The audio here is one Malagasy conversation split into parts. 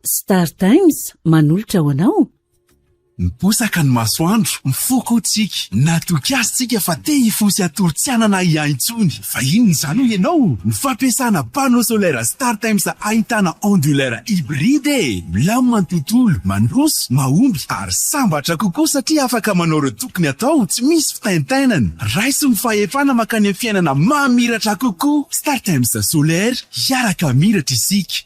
Star Times manolotra ho anao. Miposaka ny masoandro, mifokotsika, natoky azy tsika fa te hifosy atoro-tsianana iantsony. Fa inona izany ho ianao? Ny fampiasana panneau solaire Star Times ahitana ondulaire hybride. Milamina ny tontolo, mandroso, mahomby ary sambatra kokoa satria afaka manao ireo tokony atao, tsy misy fitaintainana. Raiso ny fahefana makany amin'ny fiainana mamiratra kokoa. Star Times solaire, hiaraka miratra isika.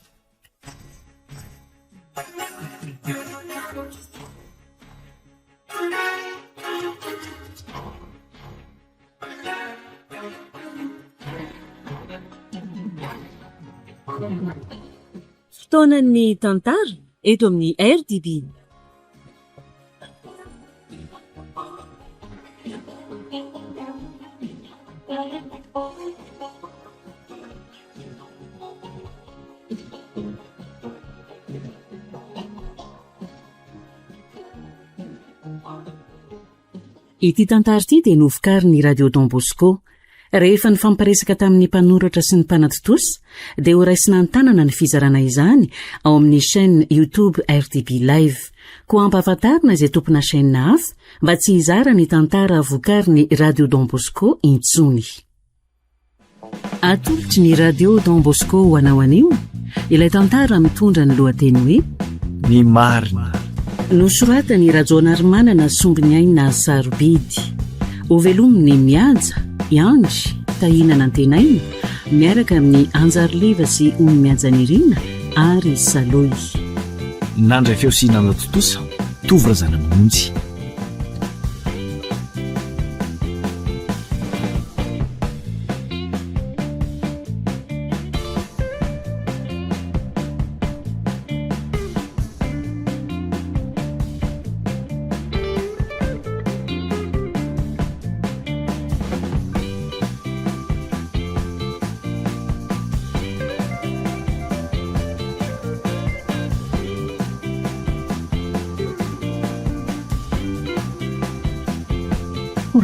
Fotoanan'ny tantara eto amin'ny RDB. Ity tantara ity dia novokarin'ny Radio Don Bosco. Rehefa ny famparesaka tamin'ny mpanoratra sy ny mpanatitosy dia ho raisina ny tanana ny fizarana izany ao amin'ny chaîne YouTube RDB Live. Koa ampahafantarina izay tompona chaîne hafa mba tsy hizara ny tantara vokarin'ny Radio Don Bosco intsony. Atolotry ny Radio Don Bosco ho anao anio, ilay tantara mitondra ny lohateny hoe ny marina. Nosoratany Rajaonarimanana Sombiny Aina Sarobidy. Ho velominy mihaja, iandry, tahinana antenaina, miaraka amin'ny Anjaroliva sy Omy Miajanirina ary Saloy. Nandray fiosiana totosa, Tovorazana Monjy.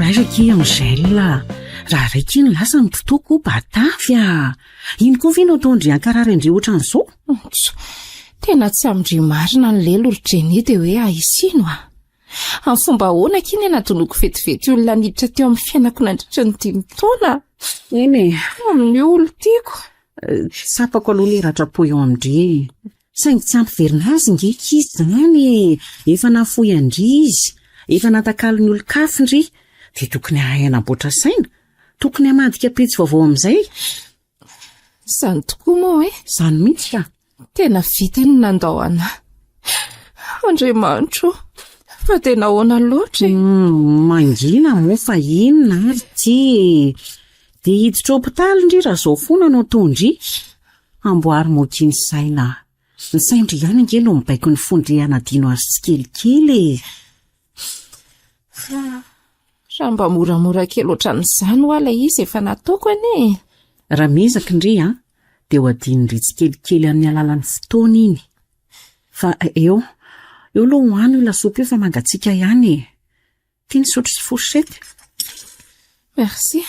Rairaiky Angela, raha raiky ny lasa mitotoko batafya. Ino koa vino ataondry ankarary andry ohatran'izao? Tena tsy amindry marina ny lelo olodreny dia hoe aisino a. Amin'ny fomba ahoana kiny anatonoko vetivety olona niditra teo amin'ny fiainako nandritra ny 5 taona. Eny Amin'ny olo tiako. Sapako aloha ny ratrapo eo amindry. Saingy tsy ampy verina azy ngeky izy zany. Efa nafoy andry izy. Efa natakalo ny olon-kafindry. Dia tokony ahena boatra saina. Tokony hamadika petsy vaovao amin'izay. Izany tokoa moa e. Izany mihitsy ka. Tena vita ny nandaoana. Andriamanitro, fa tena ahoana loatra e. Mangina moa fa inona ary ty. Dia hiditra hopitaly ndry raha zao fona no tondry. Amboary mokiny saina. Ny saindry ihany nge no mibaiko ny fondriana dino azy tsy kelikely. Raha mba moramora kely ohatran'izany ho ala izy efa nataoko ane. Raha mizaka indry dia ho adinindry tsy kelikely amin'ny alalan'ny fotoana iny. Fa eo aloha hoany io lasopy io fa mangatsiaka ihany. Tiany sotro sy fourchette. Merci.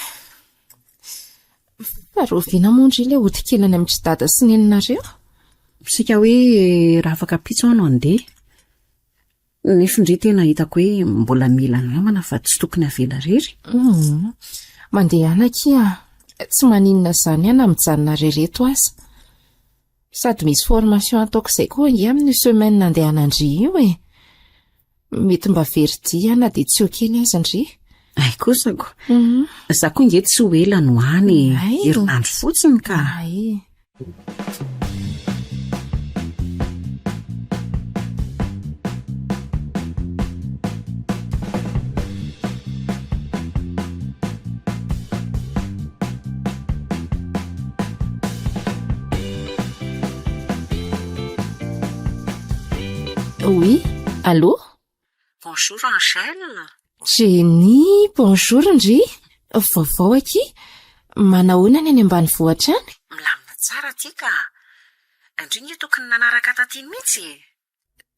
Farovina mondry ilay hodikelany amin'ny dada sy neninareo. Sika hoe raha afaka pitso ano andeha. Nefindry tena hitako hoe mbola mila namana fa tsy tokony avela rery. Mandeha anakia, tsy maninona izany ana mijanona rereto aza. Sady misy formation ataoko izay koa nge amin'ny semaine nandehanandry io e. Mety mba veridi ana dia tsy okely aza ndry. Ay kosako. Za koa nge tsy ho ela no any. Herinandro fotsiny ka. Ay. Oui, allô? Bonjour Angèle. Jenny, bonjour ndry. Vaovao aky. Manahoana ny any ambany vohitra any? Milamina tsara aty ka. Andry nge tokony nanaraka taty mihitsy.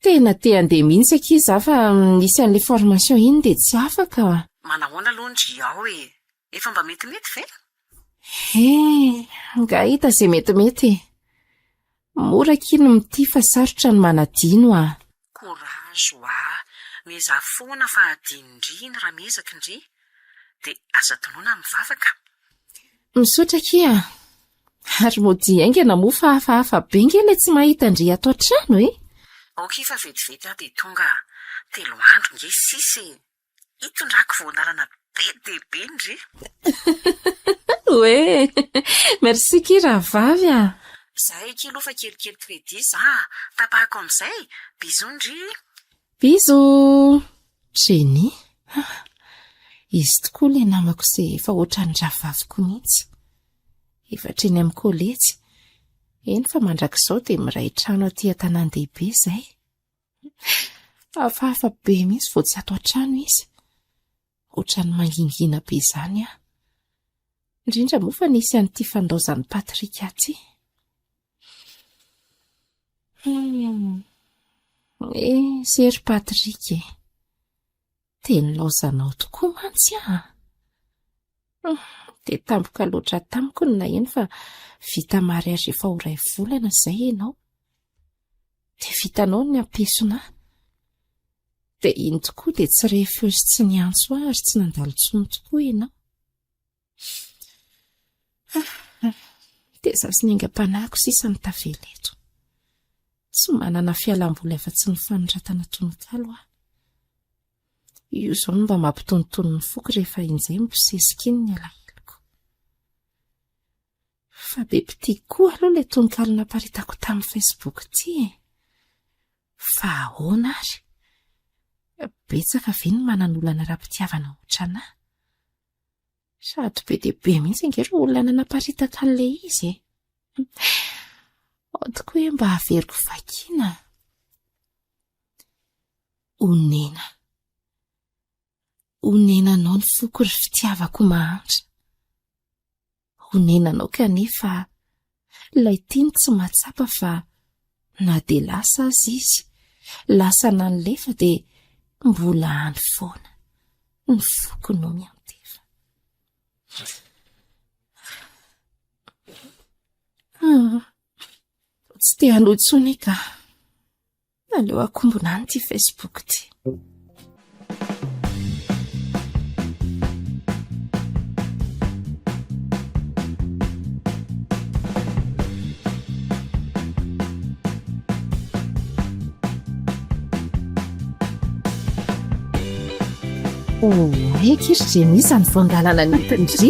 Tena te andeha mihitsy aky za fa nisy an'ilay formation iny dia tsy afaka. Manahoana aloha ndry ao e. Efa mba metimety ve? Nga hita izay metimety. Mora kino mity fa sarotra ny manadino a. Korazo meza foana fa adindri ny raha mezaka indri dia aza tonoana mivavaka. Misaotra kia. Ary mody aingana moa fa hafahafa be ngely tsy mahita ndry ato an-trano e. Okifa vetivety aho dia tonga 3 andro nge sisy hitondrako voandalana be dehibe ndry. Oe, merci ki rahavavy a. Zahay kilofa kelikely crédit za tapahako amin'izay. Bisous ndry. Bisous. Jenny. Izy tokoa ilay namako izay efa ohatran'ny rahavaviko mihitsy. Efatra eny amin'ny koletsy. Eny fa mandrakizao dia miray trano aty an-tanan-dehibe izay. Hafahafa be mihitsy vao tsy ato an-trano izy. Ohatran'ny mangingina be izany a. Indrindra moa fa nisy an'ity fandaozan'ny Patrika aty. Sery Patrika e. Teny laozanao tokoa mantsy a. Dia tampoka loatra tamiko ny naheno fa vita mariazy efa ho 2 volana izay ianao. Dia vitanao ny ampesona. Dia iny tokoa dia tsy refy sy tsy niantso ary tsy nandalo intsony tokoa ianao. Dia zaho sy ny aingam-panahyko sisa ny tavela eto. Tsy manana fialam-boly afa-tsy ny fanoratana tononkalo aho. Io izao mba mampitonitony ny foko rehefa inizay mibosesika iny ny alahelo. Fa be pitiako koa aloha ilay tononkalo naparitako tamin'ny Facebook ity e. Fa ahoana ary? Betsaka ve ny manan'olana raha-pitiavana ohatranahy? Sady be dia be mihitsy angery olona naparitaka an'ilay izy e. Tokoa hoe mba haveriko vakiana. Onenanao ny foko ry fitiavako mahantra. Onenanao kanefa ilay tiany tsy mahatsapa fa na dia lasa azy izy, lasa na nilefa dia mbola any foana ny foko no miantefa. Tsy te hanohy intsony ka. Aleo akombona ny ity Facebook ity. Eky izy Jenny izany voandalana nentindry.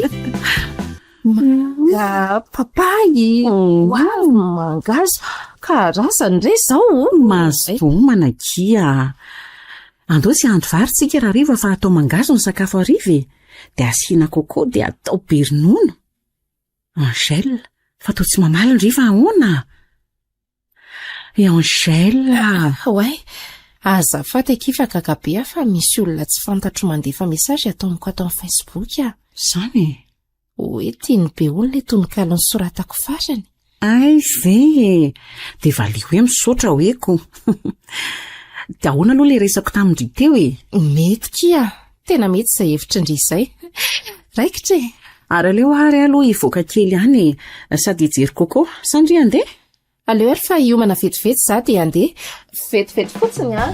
Manga papay. Wow, mangazo. Karazany re zao. Mazomana kia. Andao sy andro vary tsika raha riva fa atao mangazo ny sakafo hariva e. Dia asiana coco dia atao be ronono. Angèle, fa toa tsy mamaly ny riva ahoana? Angèle. Oay. Azafady kifa kakabe fa misy olona tsy fantatro mandefa mesazy ataoniko ato amin'ny Facebook a. Zany? Hoe tiany be olona tononkalo ny soratako farany. Ay ve. Dia valiko hoe misaotra hoeko. Dia ahoana aloha ilay resako tamindry teo e? Mety kia. Tena mety izay hevitra indry izay. Raikitra e. Ary aleo ary aloha hivoaka kely ihany sady hijery coco sandry andeha. Aleo ary fa hiomana vetivety za dia andeha. Vetivety fotsiny a.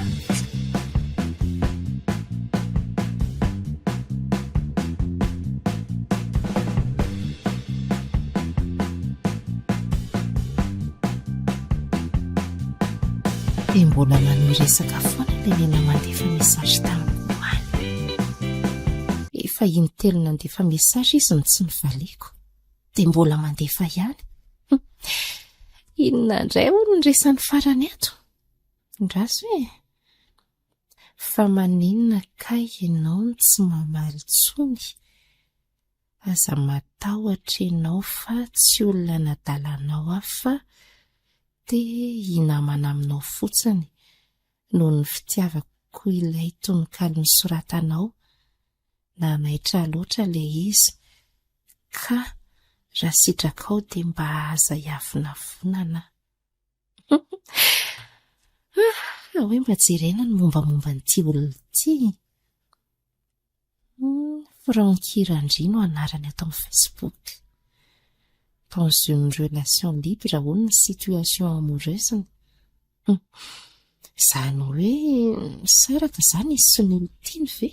Dia mbola manohy resaka foana ilay nena mandefa mesazy tamiko any. Efa intelo nandefa mesazy izy no tsy nivaliako. Dia mbola mandefa ihany. Inona indray hono ny resany farany ato? Ndraso e. Fa maninona kay ianao no tsy mamaly intsony? Aza matahotra ianao fa tsy olona nadalanao afa dia hinamana aminao fotsiny noho ny fitiavako ilay tononkalo nisoratanao. Nanaitra loatra ilay izy. Ka raha sitrakao dia mba aza hiavina vonana. Hoe mba jerena ny mombamomba n'ity olona ity. Franky Randry no anarany ato amin'ny Facebook. dans une relation libre ou une situation amoureuse. Izany hoe saraka izany izy sy ny olo tiany ve?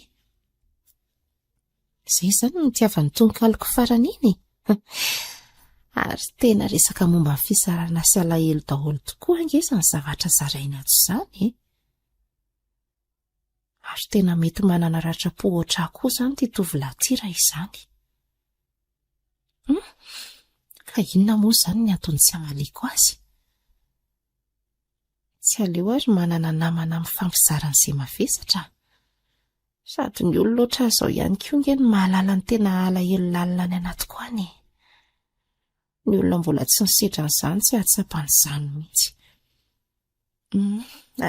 Izay izany no tiavany tonikaliko farany iny. Ary tena resaka momba ny fisarana sy alahelo daholo tokoa angeza ny zavatra zaraina ato izany. Ary tena mety manana ratra-po oatra koa izany ity tovolahy ity raha izany. Ka inona moa izany ny antony tsy amaliko azy? Tsy aleo ary manana namana mifampizara an'izay mavesatra. Sady ny olona loatra izao ihany koa nge ny mahalala ny tena alahelo lalina any anatiko any. Ny olona mbola tsy nisedra an'izany tsy ahatsapany mihitsy.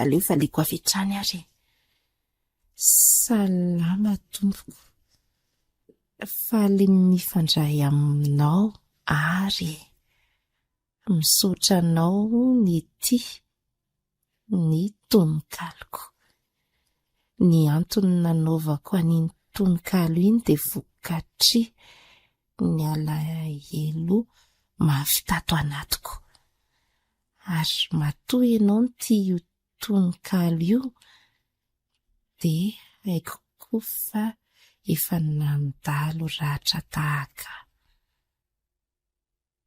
Aleo valiko avy hatrany ary. Salama tompoko. Faly mifandray aminao ary misaotra anao ny ty ny tonikaliko. Ny antony nanaovako an'iny tonikalo iny dia vokatry ny alahelo mafy tato anatiko. Ary matoa ianao ny tia io tonikalo io dia haiko koa fa efa nandalo ratra tahaka.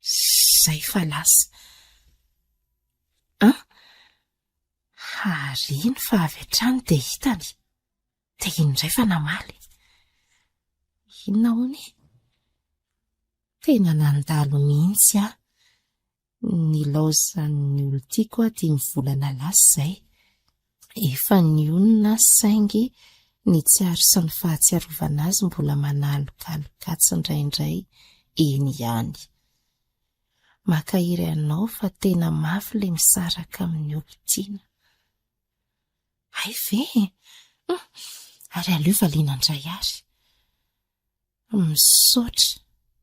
Zay fa lasa. Ary iny fa avy hatrany dia hitany. Dia inondray fa namaly. Inona hony? Tena nandalo mihitsy ny laozan'ny olo tiako dimy volana lasa izay. Efa nionina saingy ny tsiaro sy ny fahatsiarovana azy mbola manalokalokatsy indraindray eny ihany. Makahiry anao fa tena mafy le misaraka amin'ny olo tiana. Ay ve? Ary aleo valiana indray ary. Misaotra,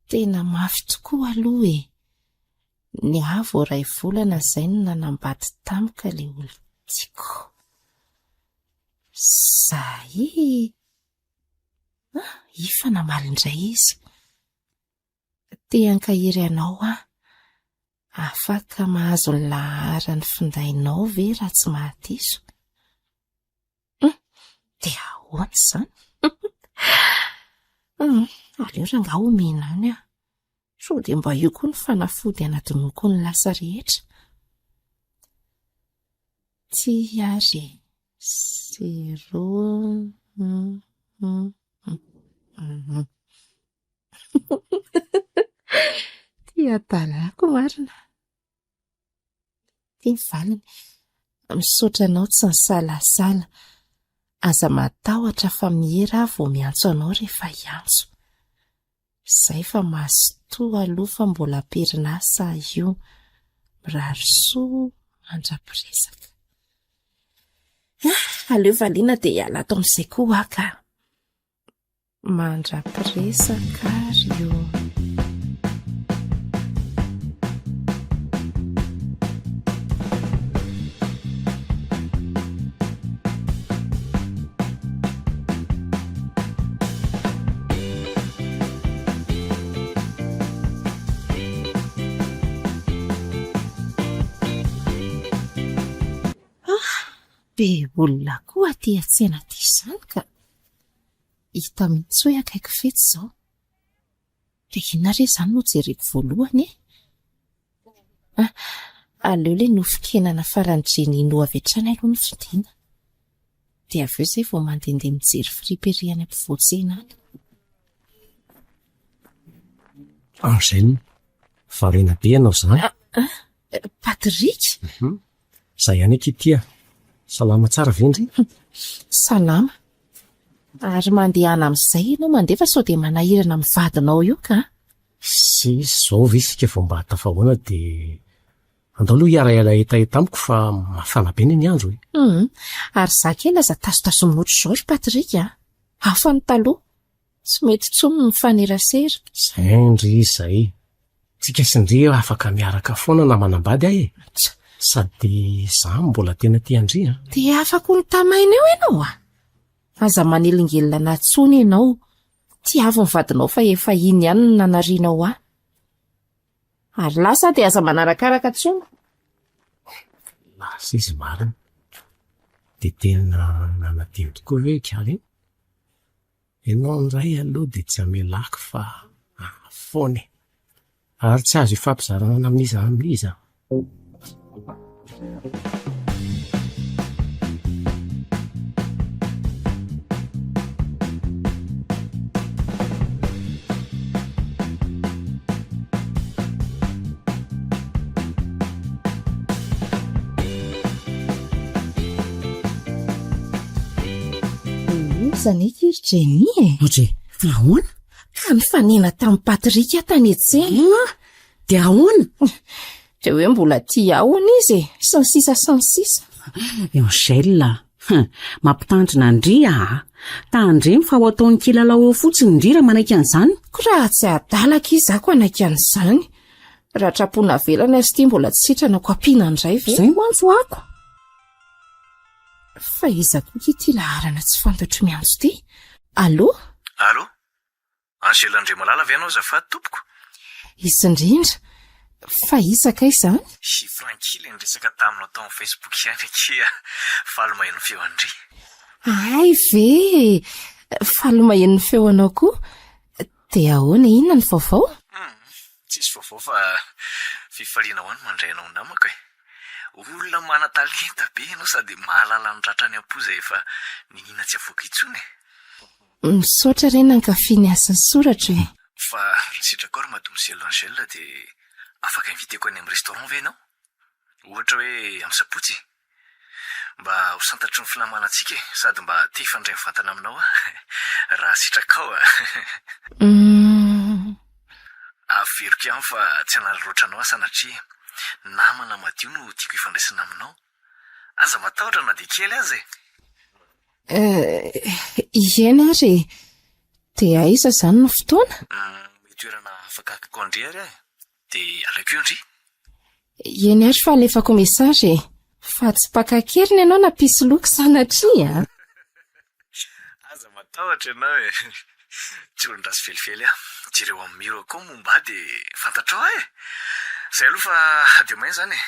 tena mafy tokoa aloha e. Ny avo ray volana izay no nanambady tamika le olo tiako. Zay. Ifa namaly indray izy. Te hankahiry anao afaka mahazo ny laharany findainao ve raha tsy mahadiso? Dia ahoana izany? Aleo rangaha omena any sao dia mba io koa ny fanafody anadinoko ny lasa rehetra. Ty ary 0 Tia talako marina. Ty valiny. Misaotra anao tsy nisalasala. Aza matahotra fa mihera vao miantso anao rehefa hiantso. Izay fa mahasotoa aloha fa mbola perinasa io. Mirary soa mandra-piresaka. Aleo valiana dia hiala ato amin'izay koa ka. Mandra-piresaka io. Be olona koa aty an-tsena ity izany ka hita mihitsy hoe akaiky fety izao. Dia inona re izany no jereko voalohany e? Aleo ilay nofikenana farany Jenny no avy hatrany aloha ny fidiana. Dia avy eo izay vao mandehandeha mijery friperie any ampovoan-tsena any. Angèle, varena be ianao izany. Patrik? Izay ihany aky salama tsara vendry? Salama. Ary mandehana amin'izay ianao mandefa sao dia manahirana mivadinao io ka? Izao ve isika vao mba tafahoana dia andao aloha hiara-hiala etaeta amiko fa mafana be ny andro e. Ary za kely aza tasotaso minotro izao ry Patrik hafa ny taloha. Tsy mety tsony ny fanerasera. Zandry izay. Tsika sindry afaka miaraka foana na manambady ahy e. Sady za mbola tena tia andry Dia afaka ny tamaina eo ianao Aza manelingelina na tsony ianao. Tia avy ny vadinao fa efa iny ihany no nanarianao ary lasa dia aza manarakaraka tsona. Lasa izy marina dia tena nanadimy tokoa ve Kaly? Ianao ndray aloha dia tsy hamelako fa foana ary tsy azo ifampizarana amin'iza amin'iza. Zanekirjeny ohatry ahoana ka mifanena tamin'ny Patrika tany etseny. dia ahoana? Dia hoe mbola tia ahoana izy sy ny sisa. Angela, mampitandrina ndria tandremy fa ho ataony kilalao eo fotsiny ndrira manaiky an'izany. Ko raha tsy adalaka izy ako anaiky an'izany. Raha trapona velana sy tia mbola tsy sitrana ko ampiana indray ve? Izay manjo ako. Fa iza koa ity laharana tsy fantatro miantso ty. Allo? Angela Andriamalala ve ianao azafady tompoko? Isy indrindra. Fa isaka izany? Sy Franky le niresaka taminao tao amin'ny Facebook ihany akia falomaheno feo andry. Ay ve, falomaheno feo anao koa. Dia ahoana inona ny vaovao? Tsisy vaovao fa fifaliana ho any mandray anao namako e. Olona mana-talenta be ianao sady mahalala ny tratrany ampoza efa ninina tsy avoaka intsony. Misaotra reny ankafiany asan'ny soratra e. Fa sitraka ary mademoiselle Angela dia afaka inviteko any amin'ny restaurant ve ianao? Ohatra hoe amin'ny sabotsy. Mba ho santatry ny filamanantsika e, sady mba te hifandray vantana aminao raha sitraka ao. Averiko ihany fa tsy hanary loatra anao sanatria namana madio no tiako ifandraisana aminao. Aza matahotra na dia kely aza Ieny ary. Dia aiza izany no fotoana? Toerana afaka akako andry ary dia alako eo andry. Ieny ary fa alefako mesazy e. Fa tsy pakakeriny ianao na pisy loka sanatria. Aza matahotra ianao e. Tsy olon-drasy felifely jereo amin'ny miro koa momba dia fantatrao Zay aloha fa adio maina izany e.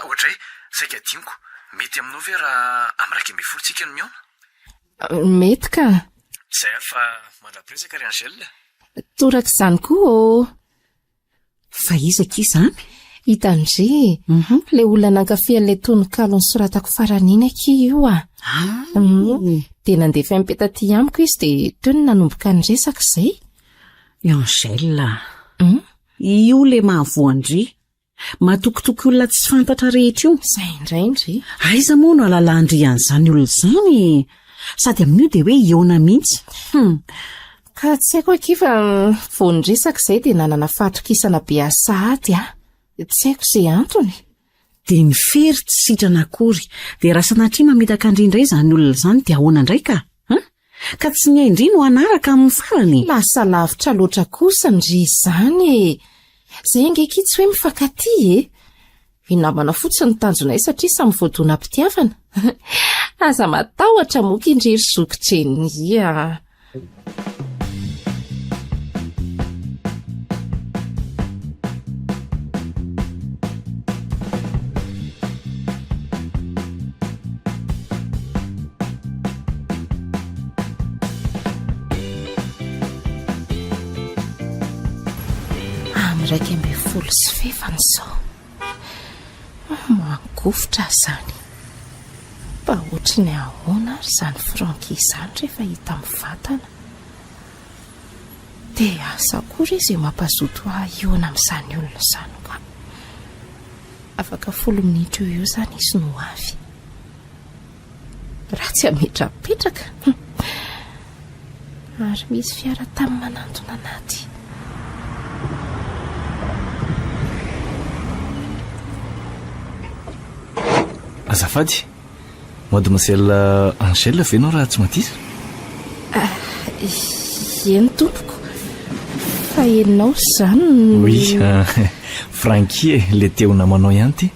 Ohatra hoe saika adiniko mety aminao ve raha amin'ny 2:30 tsika no miona? Mety ka. Zay ary fa mandra-presaka ry Angela. Toraka izany koa Fa izaka izany? Hitandry. Le olona nankafian'ilay tononkalo nosoratako faran'iny aky io dia nandefa mipeta aty amiko izy dia teo ny nanomboka ny resaka izay. Angela, io le mahavoandry matokotoko olona tsy fantatra rehetra io. Izay indraindry. Aiza moa no alalandry an'izany olona izany? Sady amin'io dia hoe iona mihitsy. Ka tsy haiko akifa vao niresaka izay dia nanana fahatokisana be asahady Tsy haiko izay antony. Dia mifery tsy sitrana akory. Dia raha sanatria mametaka indrindray izany olona izany dia ahoana indray ka? Ka tsy ny indri no anaraka amin'ny farany. Lasa lavitra loatra kosa ndry izany. Izay angeky tsy hoe mifankaty Vinamana fotsiny tanjonay satria samy voadona-pitiavana. Aza matahotra moka indrery zokitrenia. Raiky amby folo sy fefany izao. Mangofotra izany. Mba ohatry ny ahoana ary izany Franky izany rehefa hita mivantana. Dia asa akory izy mampazoto iona amin'izany olona izany ka. Afaka 10 minitra eo izany izy no avy. Raha tsy ametrapetraka. Ary misy fiara tamin'ny manantona anaty. Azafady, mademoiselle Angela ve ianao raha tsy matisa? Eny tompoko. Fa enao izany. Oui, Franky le teo namanao ihany ty.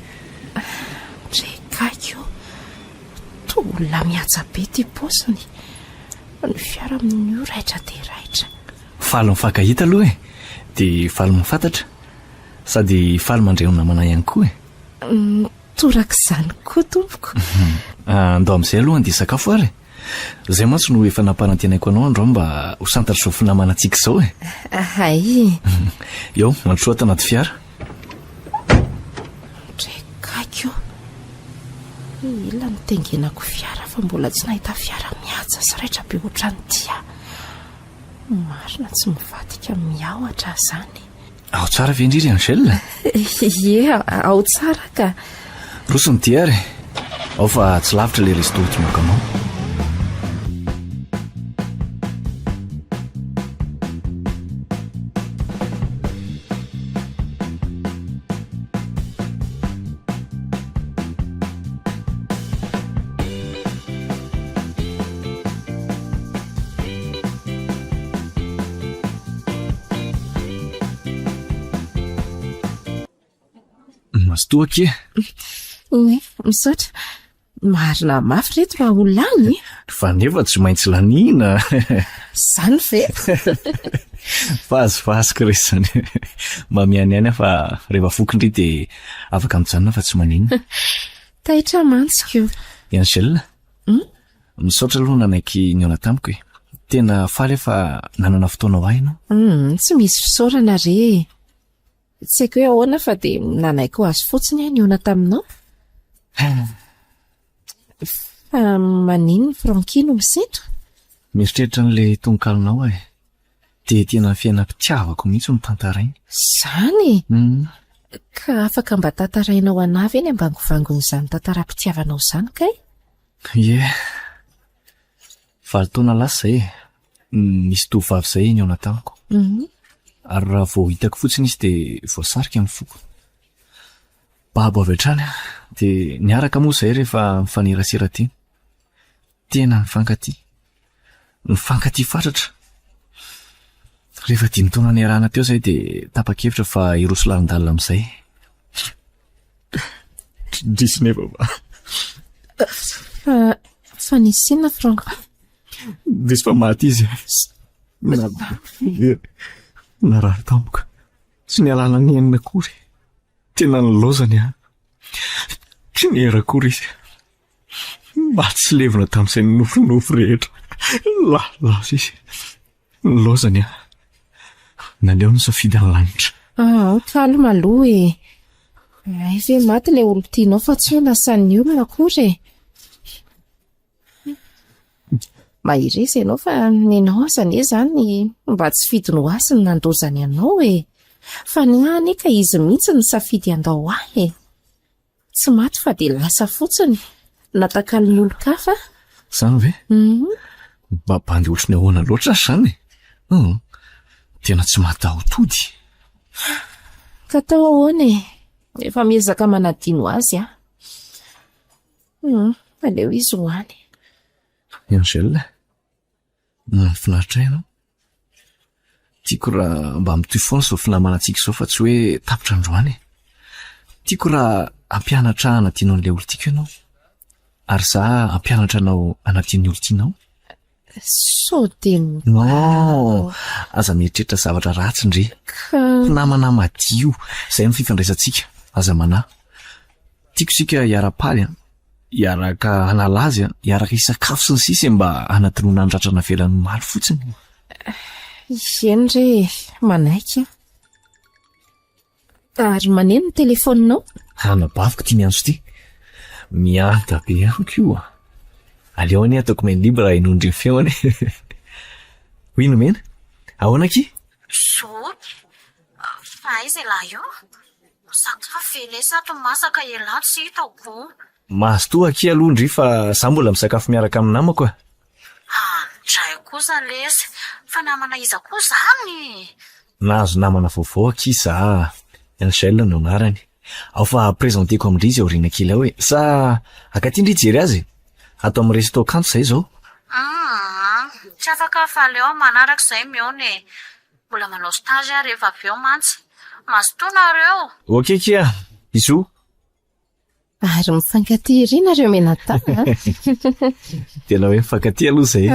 Trekako. Olona mihaja be ty paosiny. Ny fiara amin'io raitra dia raitra. Faly mifankahita aloha dia faly mifantatra. sady faly mandray namana ihany koa e. Torak'izany koa tompoko. Andao amin'izay aloha andia sakafo ary. Zay mantsy no efa namparantenaiko anao andro mba ho santatra zao finamanantsika izao e. Ay. Eo, mandrosoa tanaty fiara. Drekako. Ila mitengenako fiara fa mbola tsy nahita fiara mihaja sy raitra be ohatran'ity. Marina tsy mivadika miaohatra zany. Ao tsara ve indrindra Angèle? Ie, ao tsara ka. Rosony ty ary. Ao fa tsy lavitra le resto tomako anao. Mastoaky e. Misaotra. Marina mafy reto raha olany. Fa nefa tsy maintsy lanina. Zany ve? Fazifaziko resany. Mba mianiany fa rehefa fokindry dia afaka mijanona fa tsy maninona. Taitra mantsiko. Angèle. Misaotra aloha nanaiky niona tamiko e. Tena faly fa nanana fotoana ho aino. Tsy misy fisaorana re. Tsy haiko hoe ahoana fa dia nanaiko azy fotsiny niona taminao. Fa maninona Frankie no misedra? Mieritreritra n'ilay tononkalonao e. Dia tena fiainam-pitiavako mihitsy no tantarainy. Zany? Ka afaka mba tantarainao anahy ve ny ambangovangonyizany tantaram-pitiavanao izany kay? Ie. 7 taona lasa izay e. Nisy tovovavy izay niona tamiko. Ary raha vao hitako fotsiny izy dia voasarika amin'ny foko. Babo avy hatrany dia niaraka moa izay rehefa mifanerasera teny. Tena nifankaty fatratra. Rehefa 5 taona niarahana teo izay dia tapa-kevitra fa hiroso lalindalina amin'izay. Drisy nefa ba. Fa nisy inona Frank? Drisy fa maty izy. Narary tampoka. Tsy nialana ny enina akory. Tena nilozany tsy niera-kory izy. Mba tsy levona tamin'izay nofinofy rehetra. Laza izy. Nilozany naleo ny safidy ny lanitra. Kalma aloha e. Ay ve maty ilay olo tianao fa tsy ho lasan'ny olona akory e. Mahiry izy ianao fa nenao azany zany mba tsy fidy no asiny nandozany anao e. Fa ny any ka izy mihitsy ny safidy andao ahy e. Tsy maty fa dia lasa fotsiny. Natakal'ny olo-kafa. Zany ve? Mba bandy ohatrany ahoana loatra zany e. Tena tsy mataho-tody. Ka tao ahoana e. Efa miezaka manadino azy aleo izy ho any. Angèle, mahafinaritra ianao. Tiako raha mba mitohy foana izao finamanantsika izao fa tsy hoe tapitra androany. Tiako raha ampianatra anadino an'ilay olo tiako ianao. Ary za ampianatra anao anadino olo tianao. So dia No, aza mieritreritra zavatra ratsy ndre. Namana madio, izay ny fifandraisantsika. Aza manahy. Tiako sika hiara-paly hiaraka hanalazy hiaraka hisakafo sy ny sisa mba hanatinoana ny ratrana velan'ny maly fotsiny. Eny re manaiky. Ary maneno ny telefoninao? Hanabaviko tia miantso ty. Mianta be ihany koa. Aleo any ataoko main libre inondry ny feony. Hoy nomena? Ahoana ki? Fa aiza lahy io? Sakafo elesa to masaka elato sy hitako. Mahazo ki aloha ndry fa za mbola misakafo miaraka amin'ny namako. Dray kosa lesy, fa namana iza koa zany. Nahazo namana vaovao ki za. Angèle no anarany. Ao fa prezenteko amindry izy aoriana kely hoe sa akaty jery azy. Atao amin'ny resto kanto izay zao. Tsy afaka fa leo manaraka izay mione. Mbola manao stage rehefa avy eo mantsy. Mazotoanareo. Ok kia, bisous. Ary mifankaty ry nareo menatana. Tena hoe mifankaty aloha izay.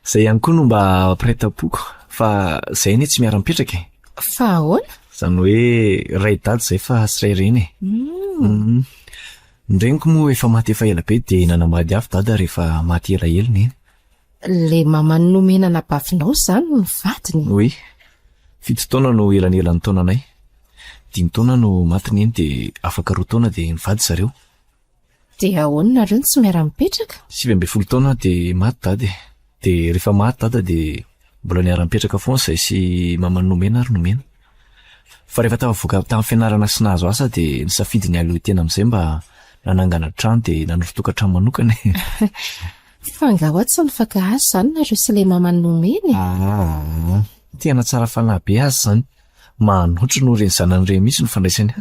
Izay ihany koa no mba prêt-à-poko fa izay anie tsy miara-mipetraka. Fa ahoana? Zany hoe ray dady zay fa sy ray reny e. Ny reniko moa efa maty efa ela be dia nanambady avy dada rehefa maty elaelany iny. Le mamany nomenana bafinao zany no vadiny. Oe, 7 taona no elanelan'ny taonanay. 5 taona no matiny iny dia afaka 2 taona dia nivady zareo. Dia ahoana nareo tsy miara-mipetraka? 7 taona dia maty dady. Dia rehefa maty dada dia mbola niara-mipetraka foana izay sy mamany nomena ary nomena. Fa rehefa tafavoaka tamin'ny fianarana sy nahazo asa dia nisafidy ny aloha tena amin'izay mba nanangana trano dia nanoro tokantrano manokana. Fangahoa tsy nifankahazo zany nareo sy le mamany nomeny. Tena tsara fanahy be azy zany. Manotro no reny zanany mihitsy no fandraisany.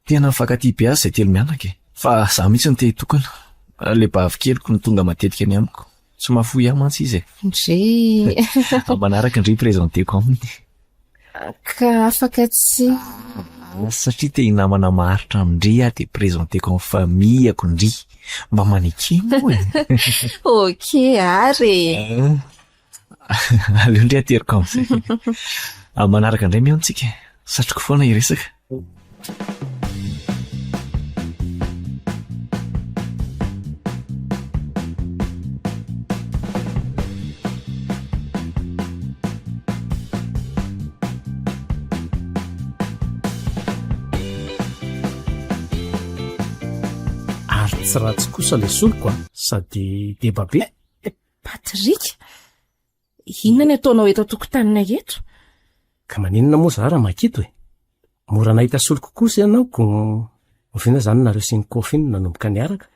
Tena nifankatia be azy izay telo mianaka e. Fa zaho mihitsy no te-hitokana. Le bavy keliko no tonga matetika ny amiko. Tsy mahafoy ahy mantsy izy e. Manaraka indray prezenteko aminy. Ka afaka tsy... Satria te hinamana maharitra amindry aho dia prezenteko amin'ny famiako indry. Mba manekemo e. Ok, ary. Aleo indray ateriko amin'izay. Manaraka indray miantsika. Satroko foana iresaka. Tsy ratsy kosa le soloko sady deba be. Patrika, inona ny ataonao eto an-tokotaninay eto? Ka maninona moa zara makito e. Mora nahita soloko kosa ianao ko oviana zany nareo sy ny kofi iny nanomboka niaraka.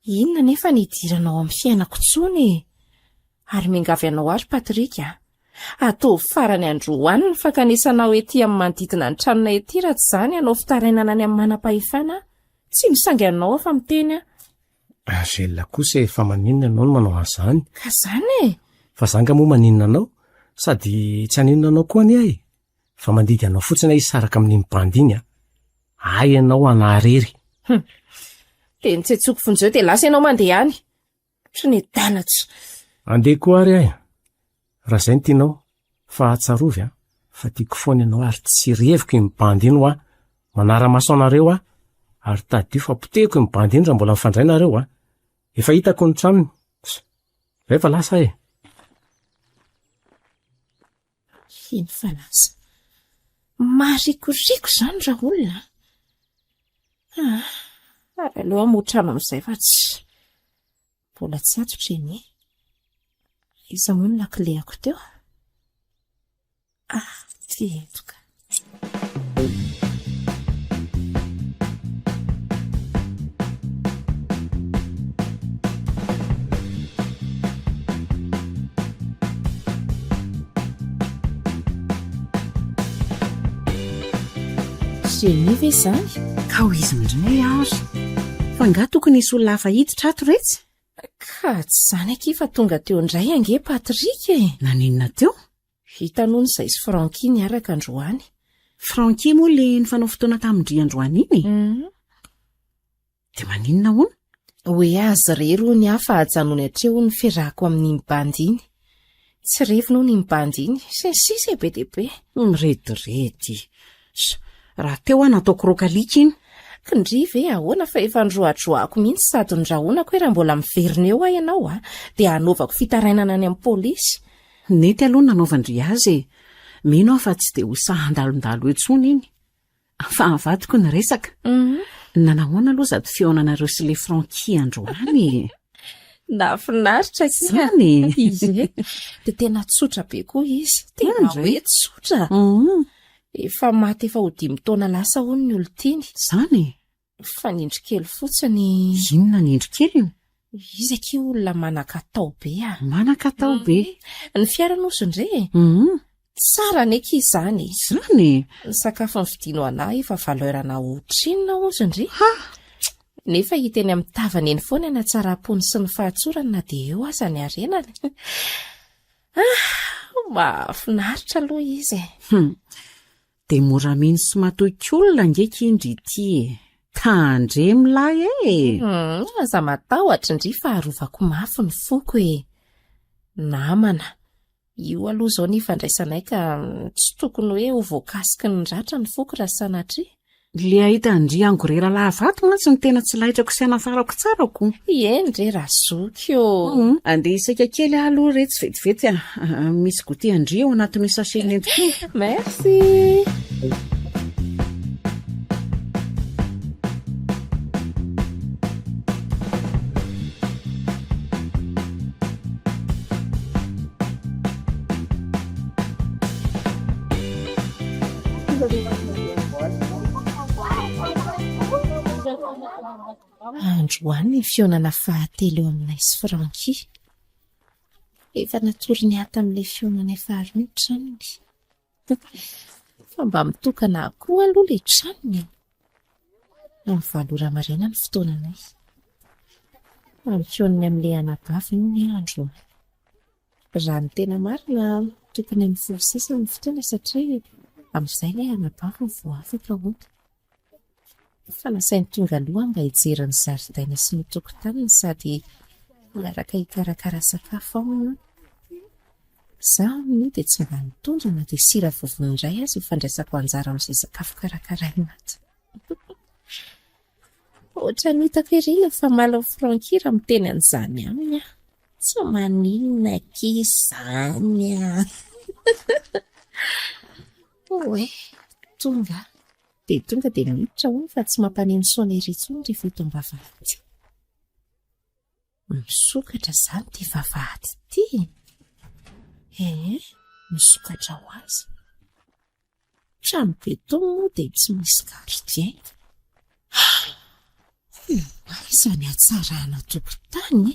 Inona nefa nidiranao amin'ny fiainako tsony? Ary mingavy anao ary Patrika. Atao farany androany ny fankanesanao ety amin'ny manodidina ny tranonay ety raha tsy zany anao fitarainana any amin'ny manam-pahefana. Tsy misanganao fa miteny aho. Zella kosa efa maninona anao no manao an'izany. Ka zany e. Fa zanga moa maninona anao sady tsy haninona anao koa ny ahy. Fa mandidy anao fotsiny hisaraka amin'ny mibandiny a. Ay ianao anarery. Dia nitsetsoko fonjeo dia lasa ianao mandeha any. Tsy ny dalatso. Andeha koa ary ahy. Raha izay ny tianao fa tsarovy a. Fa tiako foana ianao ary tsy reviko iny mibandiny a. Manara-maso anareo a. Ary tadio fa poteko iny mibandiny raha mbola mifandray nareo a. Efa hitako ny tranony. Rehefa lasa e. Iny fa lasa. Marikoriko zany raha olona. Ary aleo amotrano amin'izay fa tsy. Mbola tsy atotra iny. Iza moa ny lakileko teo? Tietoka. Geny ve zany? Ka ho izy indray ary. Fa nga tokony isy olona hafa hiditra ato retsy? Ka tsy zany aky fa tonga teo indray ange Patrika e. Naninona teo? Hitanao n'izay sy Franky niaraka androany. Franky moa le nifanao fotoana tamindry androany iny? Dia maninona hono? Hoe azy rery ho ny hafa hajanony hatreo ny fiarahako amin'ny mibandiny. Tsy revino ny mibandiny, sisy be dia be. Mirediredy. Raha teo nataoko rokalika iny. Kindry ve ahoana fa efa ndroadroako mihitsy sady ndrahonako hoe raha mbola miverina eo ahy ianao dia hanaovako fitarainana any amin'ny pôlisy. Nety aloha nanaovandry azy e. Mino aho fa tsy dia ho sahandalondalo etsony iny. Fa avadiko ny resaka. Nanahoana aloha sady fihaonanareo sy le Franky androany. Nafinaritra zany. Izy dia tena tsotra be koa izy. Tena hoe tsotra. Efa maty efa ho 5 taona lasa hono ny olon-tiny. Zany? Fa nindrikely fotsiny. Inona nindrikely? Izy aky olona manan-katao be a. Manan-katao be? Ny fiara-nosy indray. Tsara neky izany. Zany? Ny sakafo nividianao anahy efa valorana otrinona ozy indray. Nefa hita eny amin'ny tavany eny foana ny hatsara-pony sy ny fahatsorany na dia eo aza ny arenany. Mahafinaritra aloha izy. Dia mora mino sy matoky olona ngeky indry ity e. Tandre milay e. Aza matahotra indry fa arovako mafy ny foko e. Namana, io aloha zao ny fandraisanay ka tsy tokony hoe ho voakasiky ny ratra ny foko raha sanatria. Le ahita andria angorera lahavato mantsy ny tena tsy lahitrako sy anafarako tsarako. Eny re razoky Andeha isaka kely aloha re tsy vetivety misy gote andria ao anatin'io sachet entiko. Merci. Androany ny fionana fahatelo eo aminay sy Franky. Efa natory ny hata amin'ilay fionana faharoa ny tranony. Fa mba mitokana koa aloha ilay tranony. Amin'ny valora marina ny fotoananay. Amin'ny fionany amin'ilay anabavy ny androany. Raha ny tena marina tokony amin'ny folo sisa ny fotoana satria amin'izay ilay anabavy ny vao afaka hoaka. Fa nasainy tonga aloha mba hijery ny zaridaina sy ny tokotaniny sady miaraka hikarakara sakafo aminy. Zaho amin'io dia tsy mba nitondra na dia sira vovony iray azy ifandraisako anjara amin'izay sakafo karakaraina ato. Ohatra ny hitako ery fa malao Franky raha miteny an'izany aminy aho. Tsy maninona kizany aho. Oe, tonga dia miditra hono fa tsy mampaneno sonnerie intsony rehefa eto am-bavahady. Misokatra izany ity vavahady ity. Misokatra ho azy. Trano beton moa dia tsy misy gardien. Izany hatsarana tokotany.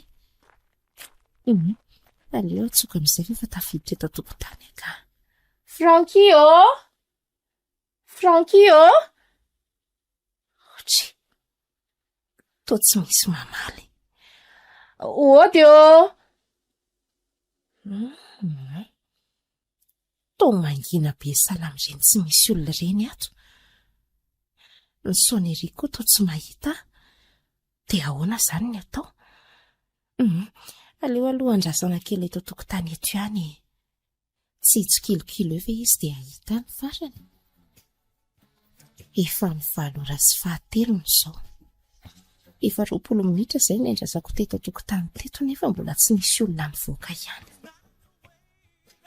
Aleo atsoka amin'izay efa tafiditra eto tokotany ka. Franky Otry. Toa tsy misy mamaly. Ody Toa mangina be salama ireny tsy misy olona ireny ato. Ny sonnerie koa toa tsy mahita. Dia ahoana izany ny atao? Aleo aloha andrasana kely eto tokotany eto ihany. Tsy hitso-kilokilo eo ve izy dia ahita ny farany. Efa ny 7:07 izao. Efa 20 minitra izay ny andrasako teto tokotany teto nefa mbola tsy nisy olona mivoaka ihany.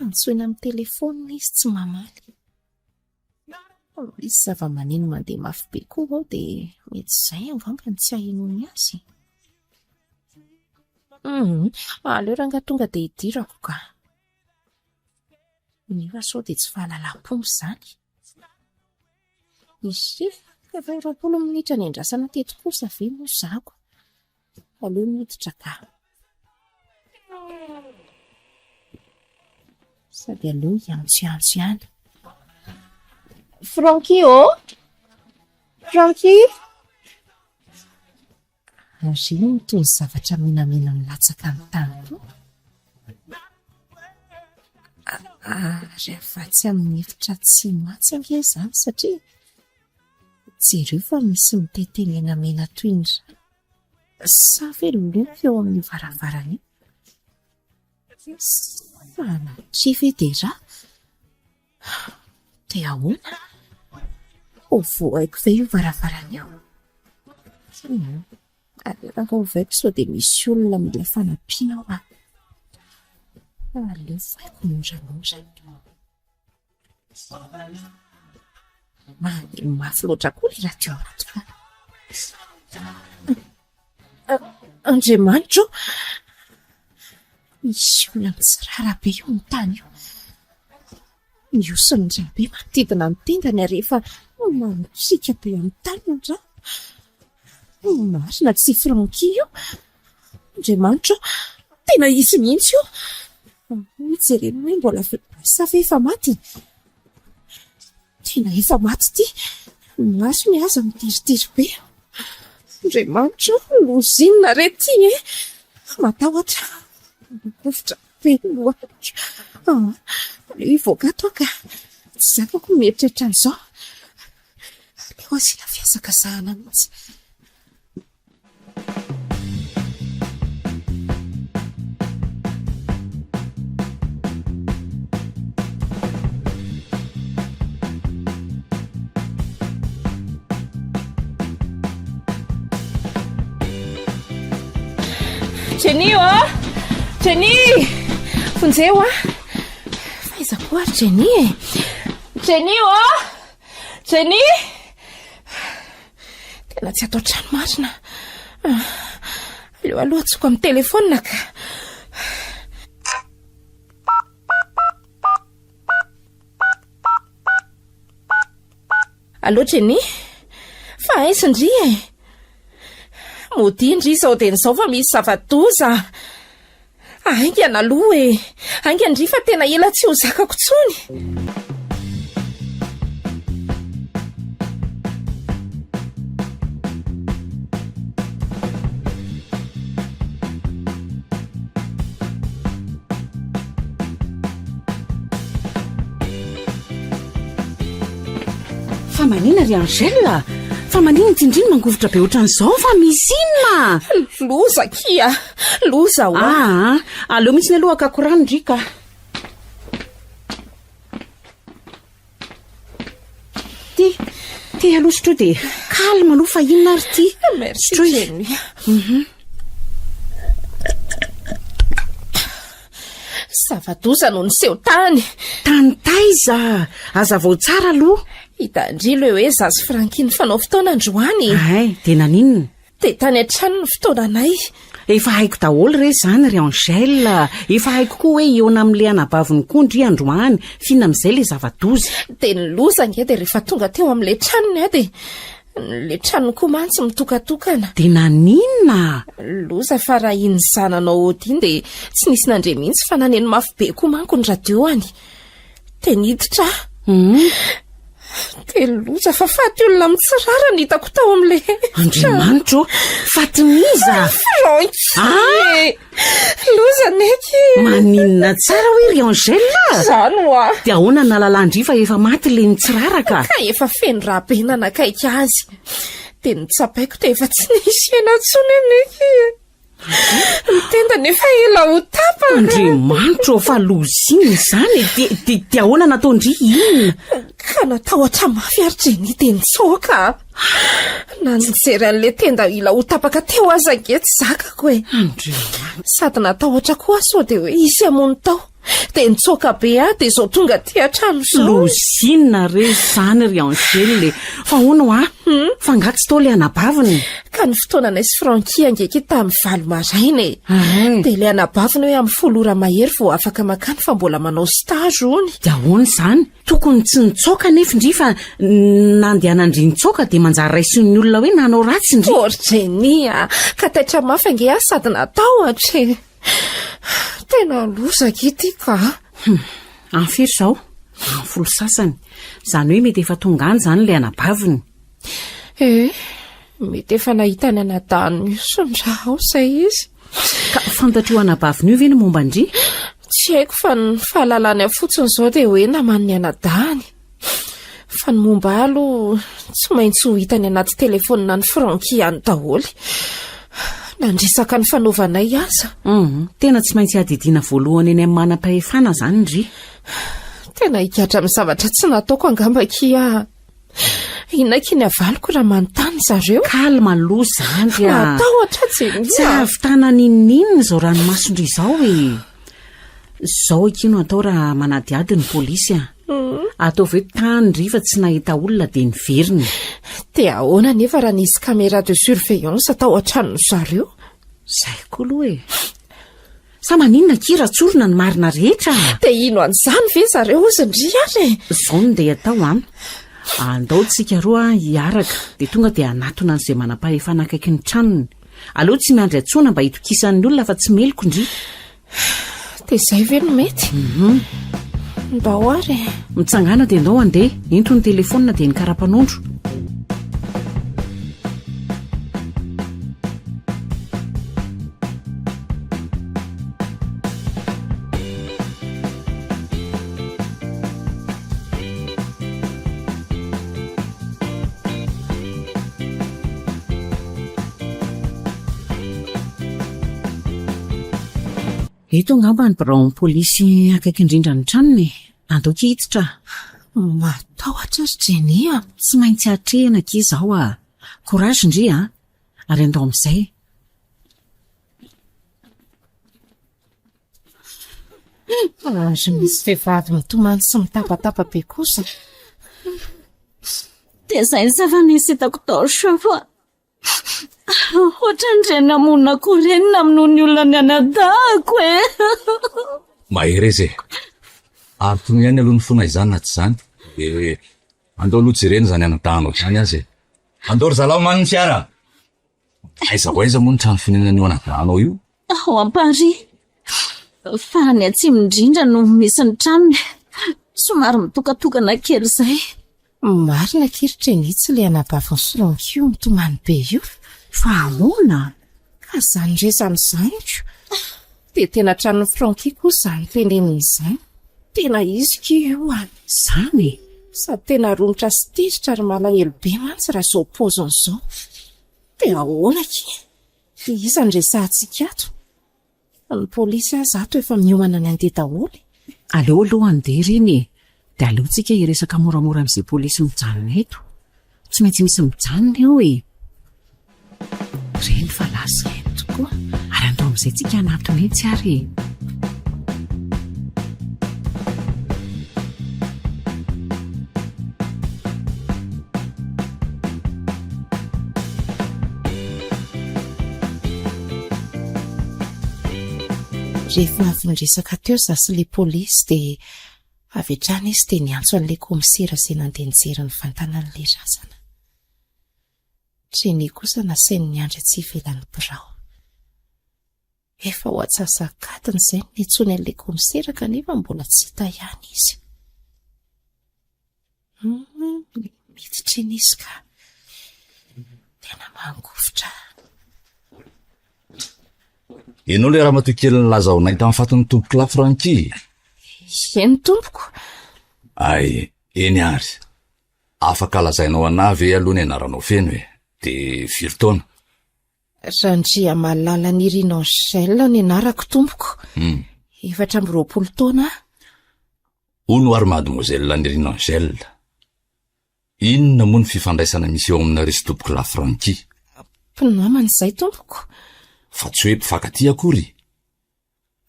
Antsoina amin'ny telefona izy tsy mamaly. Izy zava-maneno mandeha mafy be koa ao dia mety izay angambany tsy hahinony azy. Aleo ranga tonga dia hidirako ka. Nefa sao dia tsy fahalalam-pombo izany. Izy efa 20 minitra ny andrasana teto kosa ve moa zako. Aleo miditra ka. Sady aleo hiantso ihany. Franky Ary mitony zavatra menamena milatsaka amin'ny tany toa. Ary afatsy amin'ny efitra tsy matsy ange izany satria jereo fa misy mitete menamena toy ny rà. Sa ve loko eo amin'ny varavarana io? Sanatria ve dia rà? Dia ahoana? Ho voaiko ve io varavarana io? Raha hovaiko sao dia misy olona mila fanampiana ao ah. Aleo vaiko moramora. Mafy loatra koa ilay radio anaty fa. Andriamanitro, misy olona mitsirara be eo amin'ny tany io. Miosony indray be manodidina ny tendany ary efa mamitsika be amin'ny tany ny rà. Marina tsy Franky io. Andriamanitro, tena izy mihitsy io. Mijerena hoe mbola sa ve efa maty? Tena efa maty ity. Maso ny aza mitiritiry be. Andriamanitro, lozinina re ty matahotra. Kovitra be loatra. Aleo hivoaka ato ka. Tsy zakako mieritreritra an'izao. Aleo asina fiasakazahana mihitsy. Jenny Jenny fonjeo faiza koa ary Jenny Jenny Jenny tena tsy atao trano marina aleo aloha tsoko amin'ny telefona ka allo Jenny fa aisindry modindry izao dia nizao fa misy zava-doza aingana aloha aingandry fa tena ela tsy ho zakako tsony fa manina ry Angela fa manina tindriny mangovotra be ohatran'izao fa misy inona loza kia loza aleo mihitsy ny aloha akakorano ndrika ty aloha sotroa dia kalma aloha fa inona ary ty merci Jenny zava-doza no niseho tany taiza azavao tsara aloha hitandry lo hoe zazy Frankiny fanao fotoana androany dia naninona dia tany an-trano ny fotoananay efa haiko daholo re zany ry Angela efa haiko koa hoe eona amin'le anabaviny koa ndry androany fina amin'izay le zava-doza dia niloza nge dia rehefa tonga teo amin'le tranony dia le tranony koa mantsy mitokatokana dia naninona loza fa raha iny zananao odiny dia tsy nisy nandre mihitsy fa naneno mafy be koa manko ny radio any dia niditra dia loza fa faty olona mitsirara ny hitako tao amin'le Andriamanitro fatimiza loza neky maninona tsara hoe ry Angela zano dia ahoana nalalandry fa efa maty le nitsiraraka ka efa feno rabe nanakaiky azy dia nitsapaiko dia efa tsy nisy ena tsony neky mitenda nefa ela ho tapa Andriamanitro fa loziny izany dia ahoana nataondry inona ka natahotra mafy ary Jenny dia nitsoaka nanjery an'le tenda ila ho tapaka teo aza nge tsy zakako sady natahotra koa sao dia hoe isy amony tao dia nitsoaka be dia izao tonga ty an-trano zao lozinina re zany ry Angela fa hono fa ngatsy tao le anabaviny ka ny fotoananay sy Franky angeky tamin'ny valo maraina dia le anabaviny hoe amin'ny folora mahery vao afaka makany fa mbola manao stage ony dia ahoana izany tokony tsy nitsoaka nefa indry fa nandehanandry nitsoaka dia manjary raisin'ny olona hoe nanao ratsy indry Jenny ka taitra mafy ange sady natao tena lozaka ity ka anfiry izao amin'ny folo sasany izany hoe mety efa tonga any izany le anabaviny mety efa nahitany anadany sondraho izay izy ka fantatro anabaviny io ve ny momba indry tsy haiko fa ny fahalalany afotsiny izao dia hoe naman'ny anadany fa ny momba aloha tsy maintsy ho hitany anaty telefonina ny Franky ihany daholy nandrisaka ny fanaovanay aza tena tsy maintsy adidiana voalohany eny amin'ny manam-pahefana izany ndry tena hikatra amin'ny zavatra tsy nataoko angamba kia inaiky ny avaliko raha manontany zareo kalma aloha zany natahotra Jenny tsy ahavitana ninninina izao ranomasondry izao izao ikino atao raha manadiady ny polisy ataovy hoe tany fa tsy nahita olona dia niveriny dia ahoana nefa raha nisy caméra de surveillance atao an-tranony zareo izay koa aloha sa maninona kira tsorona ny marina rehetra dia ino an'izany ve zareo ozindry ary izao no dia atao andao tsika roa hiaraka dia tonga dia anatona an'izay manam-pahefana akaiky ny tranony aleo tsy miandry antsona mba hitokisan'ny olona fa tsy meloko indry dia izay ve no mety ndao ary mitsangana dia ndao andeha into ny telefonina dia ny karapanondro eto angamba ny biraon'ny polisy akaiky indrindra ny tranony andoka hiditra matahotra ry Jenny tsy maintsy atrehana ke izao korazy indry ary andao amin'izay Ary misy vehivavy mitomany sy mitabataba be kosa. Dia izay ny zava-nisitako tao fa ohatrandre namonako renina amin'ny ny olona ny anadahako Mahery izy aritono ihany aloha ny fona izany na tsy izany dia andao aloha jerena izany anadahanao izany azy andao ry zalahy maniny fiara aiza ho aiza moa ny trano finanana io anadahanao io ao ampary fa ny atsimindrindra no misy ny tranony somary mitokatokana kely izay. Marina kiritra nitsy le anabavy ny Frankio mitomany be io. Fa ahoana? Ka izany rezany izany io. Dia tena tranon'ny Franky kosa izany tenenin'izany. Tena izy ki io any. Izany? Sady tena romotra sy tiritra ary malahelo be mantsy raha izao paoziny izao. Dia ahoana ki? Iza ny resahantsika ato? Ny polisy aza ato efa miomana ny andeha daholo. Aleo aloha andeha iny. Dia aleontsika hiresaka moramora amin'izay polisy mijanona eto. Tsy maintsy misy mijanona eo Reny fa lasa eny tokoa. Ary andao amin'izay tsika anato mihitsy ary. Rehefa avy niresaka teo zasy le polisy dia avy hatrany izy dia niantso an'ilay komisera izay nandeha nijery ny vantanan'ilay razana. Treny kosa nasainy niandry tsy ivelan'ny birao. Efa ho atsasakatiny izay niantsoany an'ilay komisera kanefa mbola tsy hita ihany izy. Miditra iny izy ka tena mangovotra. Ianao le raha matoa kely nilaza ao nahita fatin'ny tompoko la Franky. Eny tompoko? Ay, eny ary. Afaka lazainao anahy ve aloha ny anaranao feno dia firy taona? Randria Malala Nirina Angèle ny anarako tompoko. 20 taona. Hono ary mademoiselle Nirina Angèle. Inona moa ny fifandraisana misy eo aminareo sy tompoko la Franky? Mpinamana izay tompoko. Fa tsy hoe mpifankaty akory.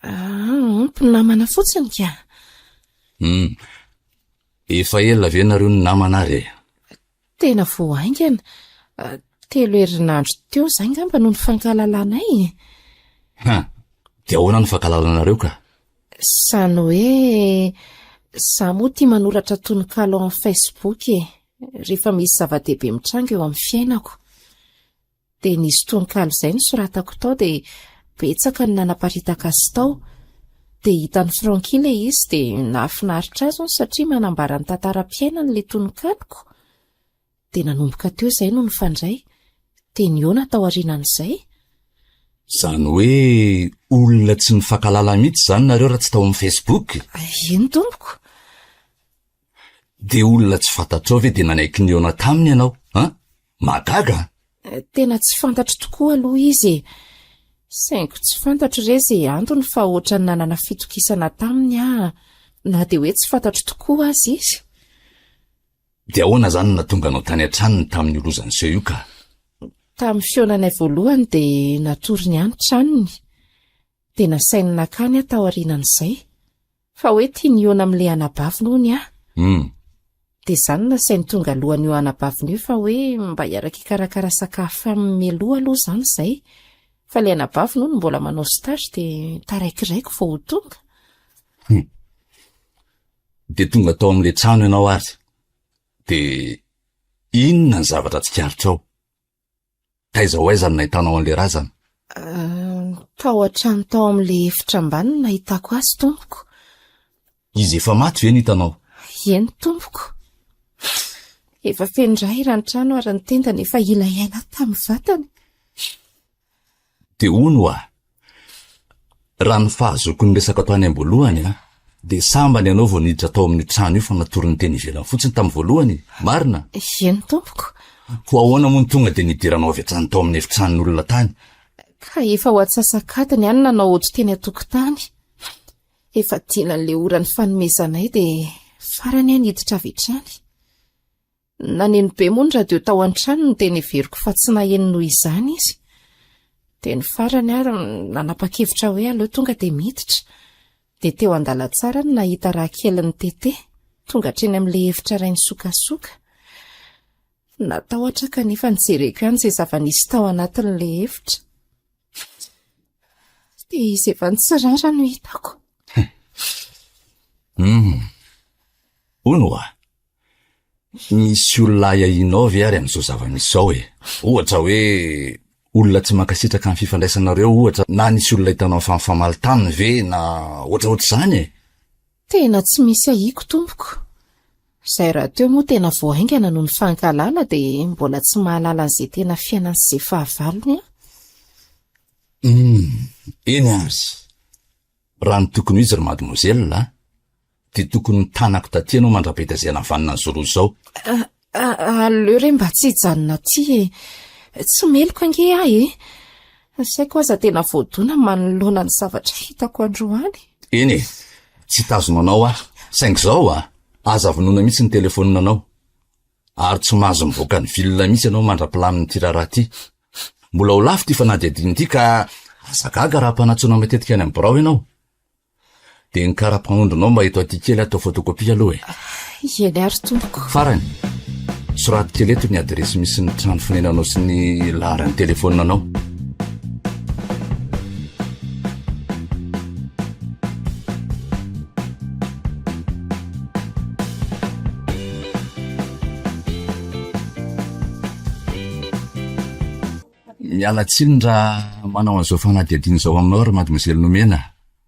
Mpinamana fotsiny ka. Efa ela ve nareo ny namana ary? Tena voaingana. 3 herinandro teo izay ngamba no nifankalalanay. Dia ahoana ny fankalalanareo ka? Sany hoe za moa tia manoratra tononkalo amin'ny Facebook rehefa misy zava-dehibe mitranga eo amin'ny fiainako. Dia nisy tononkalo izay nosoratako tao dia betsaka ny nanaparitaka azy tao. Dia hitan'ny Franky ilay izy dia nahafinaritra azy satria manambara ny tantaram-piainany ilay tononkaloko. Dia nanomboka teo izay no nifandray. Dia niona tao aorianan'izay. Izany hoe olona tsy nifankalala mihitsy izany nareo raha tsy tao amin'ny Facebook? Eny tompoko. Dia olona tsy fantatrao ve dia nanaiky niona taminy ianao? Magaga? Tena tsy fantatro tokoa aloha izy. Saingy tsy fantatro re izay antony fa ohatra ny nanana fitokisana taminy na dia hoe tsy fantatro tokoa azy izy. Dia ahoana izany natonga anao tany an-tranony tamin'ny olozan'izay io ka? Tamin'ny fionanay voalohany dia natory ny any tranony. Dia nasainy nakany tao aorianan'izay. Fa hoe tia niona amin'ilay anabaviny hony Dia izany nasainy tonga alohan'io anabaviny io fa hoe mba hiaraka hikarakara sakafo amin'ny mialoha aloha izany izay. Fa ilay anabaviny hony mbola manao stage dia taraikiraiky vao ho tonga. Dia tonga tao amin'ilay trano ianao ary. Dia inona ny zavatra tsikaritr ao? Taiza ho aiza no nahitanao an'ilay razana? Tao an-trano tao amin'ilay efitra ambany no nahitako azy tompoko. Izy efa maty ve ny hitanao? Eny tompoko. Efa fendray raha ny trano ary ny tendany efa ilaela tamin'ny vatany. Dia hono raha ny fahazoko ny resaka tao any am-boalohany dia sambany ianao vao niditra tao amin'ny trano io fa natory ny teny ivelany fotsiny tamin'ny voalohany, marina? Eny tompoko. Ho ahoana moa ny tonga dia nidiranao avy hatrany tao amin'ny efitranon'olona tany? Ka efa ho atsasakatiny ihany nanao ohatry teny an-tokotany. Efa tianan'ilay orany fanomezanay dia farany niditra avy hatrany. Naneno be moa ny radio tao an-trano no tena heveriko fa tsy naheno noho izany izy. Dia ny farany ary nanapa-kevitra hoe aleo tonga dia miditra. dia teo an-dalantsara no nahita raha kely ny tete tonga hatreny amin'ilay efitra ray ny sokasoka. Natahotra kanefa nijereko ihany izay zava-nisy tao anatin'ilay efitra. Dia izy efa nitsirara no hitako. Onoa, misy olona iainao ve ary amin'izao zava-misy izao e? Ohatra hoe olona tsy mankasitraka amin'ny fifandraisanareo ohatra, na nisy olona hitanao famaly taminy ve na ohatra izany e? Tena tsy misy ahiko tompoko. Izay raha teo moa tena voahaingana noho ny fankalala dia mbola tsy mahalala an'izay tena fiainany sy izay fahavalony a. Eny azy. Raha ny tokony ho izy ry mademoiselle, dia tokony tanako taty ianao mandra-pitazena vanina ny zoroa izao. Aleo re mba tsy hijanona aty e. Tsy meloko ange ahy e. Saiko aza tena voadona manoloana ny zavatra hitako androany. Eny e, tsy tazonanao saingy izao aza vonona mihitsy ny telefoninanao. Ary tsy mahazo mivoaka ny vilona mihitsy ianao mandra-pilaminy ity raharaha ity. Mbola ho lafo ty fanadihadiny ity ka azagaga raha mpanatsoana matetika any amin'ny birao ianao. Dia ny karapanondronao mba eto aty kely atao fotokopia aloha e. Eny ary tompoko. Farany, soraty kely eto ny adresy misy ny trano fonenanao sy ny laharan'ny telefoninanao. Miala tsiny raha manao an'izao fanadihadiny izao aminao ary mademoiselle Nomena,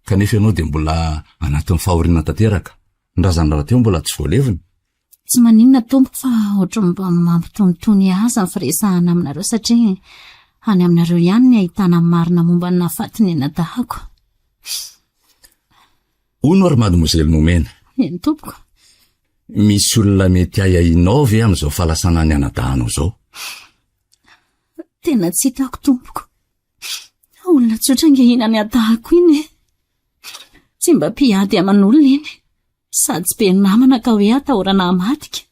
kanefa ianao dia mbola anatin'ny fahoriana tanteraka. Ny razandraha teo mbola tsy voaleviny. Tsy maninona tompoko fa ohatry mba mampitonitony azy ny firesahana aminareo satria any aminareo ihany ny ahitana marina momba ny nahafatiny anadahako. Ono ary mademoiselle Nomena. Eny tompoko. Misy olona mety iainao ve amin'izao fahalasana ny anadahanao izao? Tena tsy hitako tompoko. Olona tsotra angehina ny adahako iny. Tsy mba mpiady aman'olona iny. Sady tsy be namana ka hoe atahorana hamadika.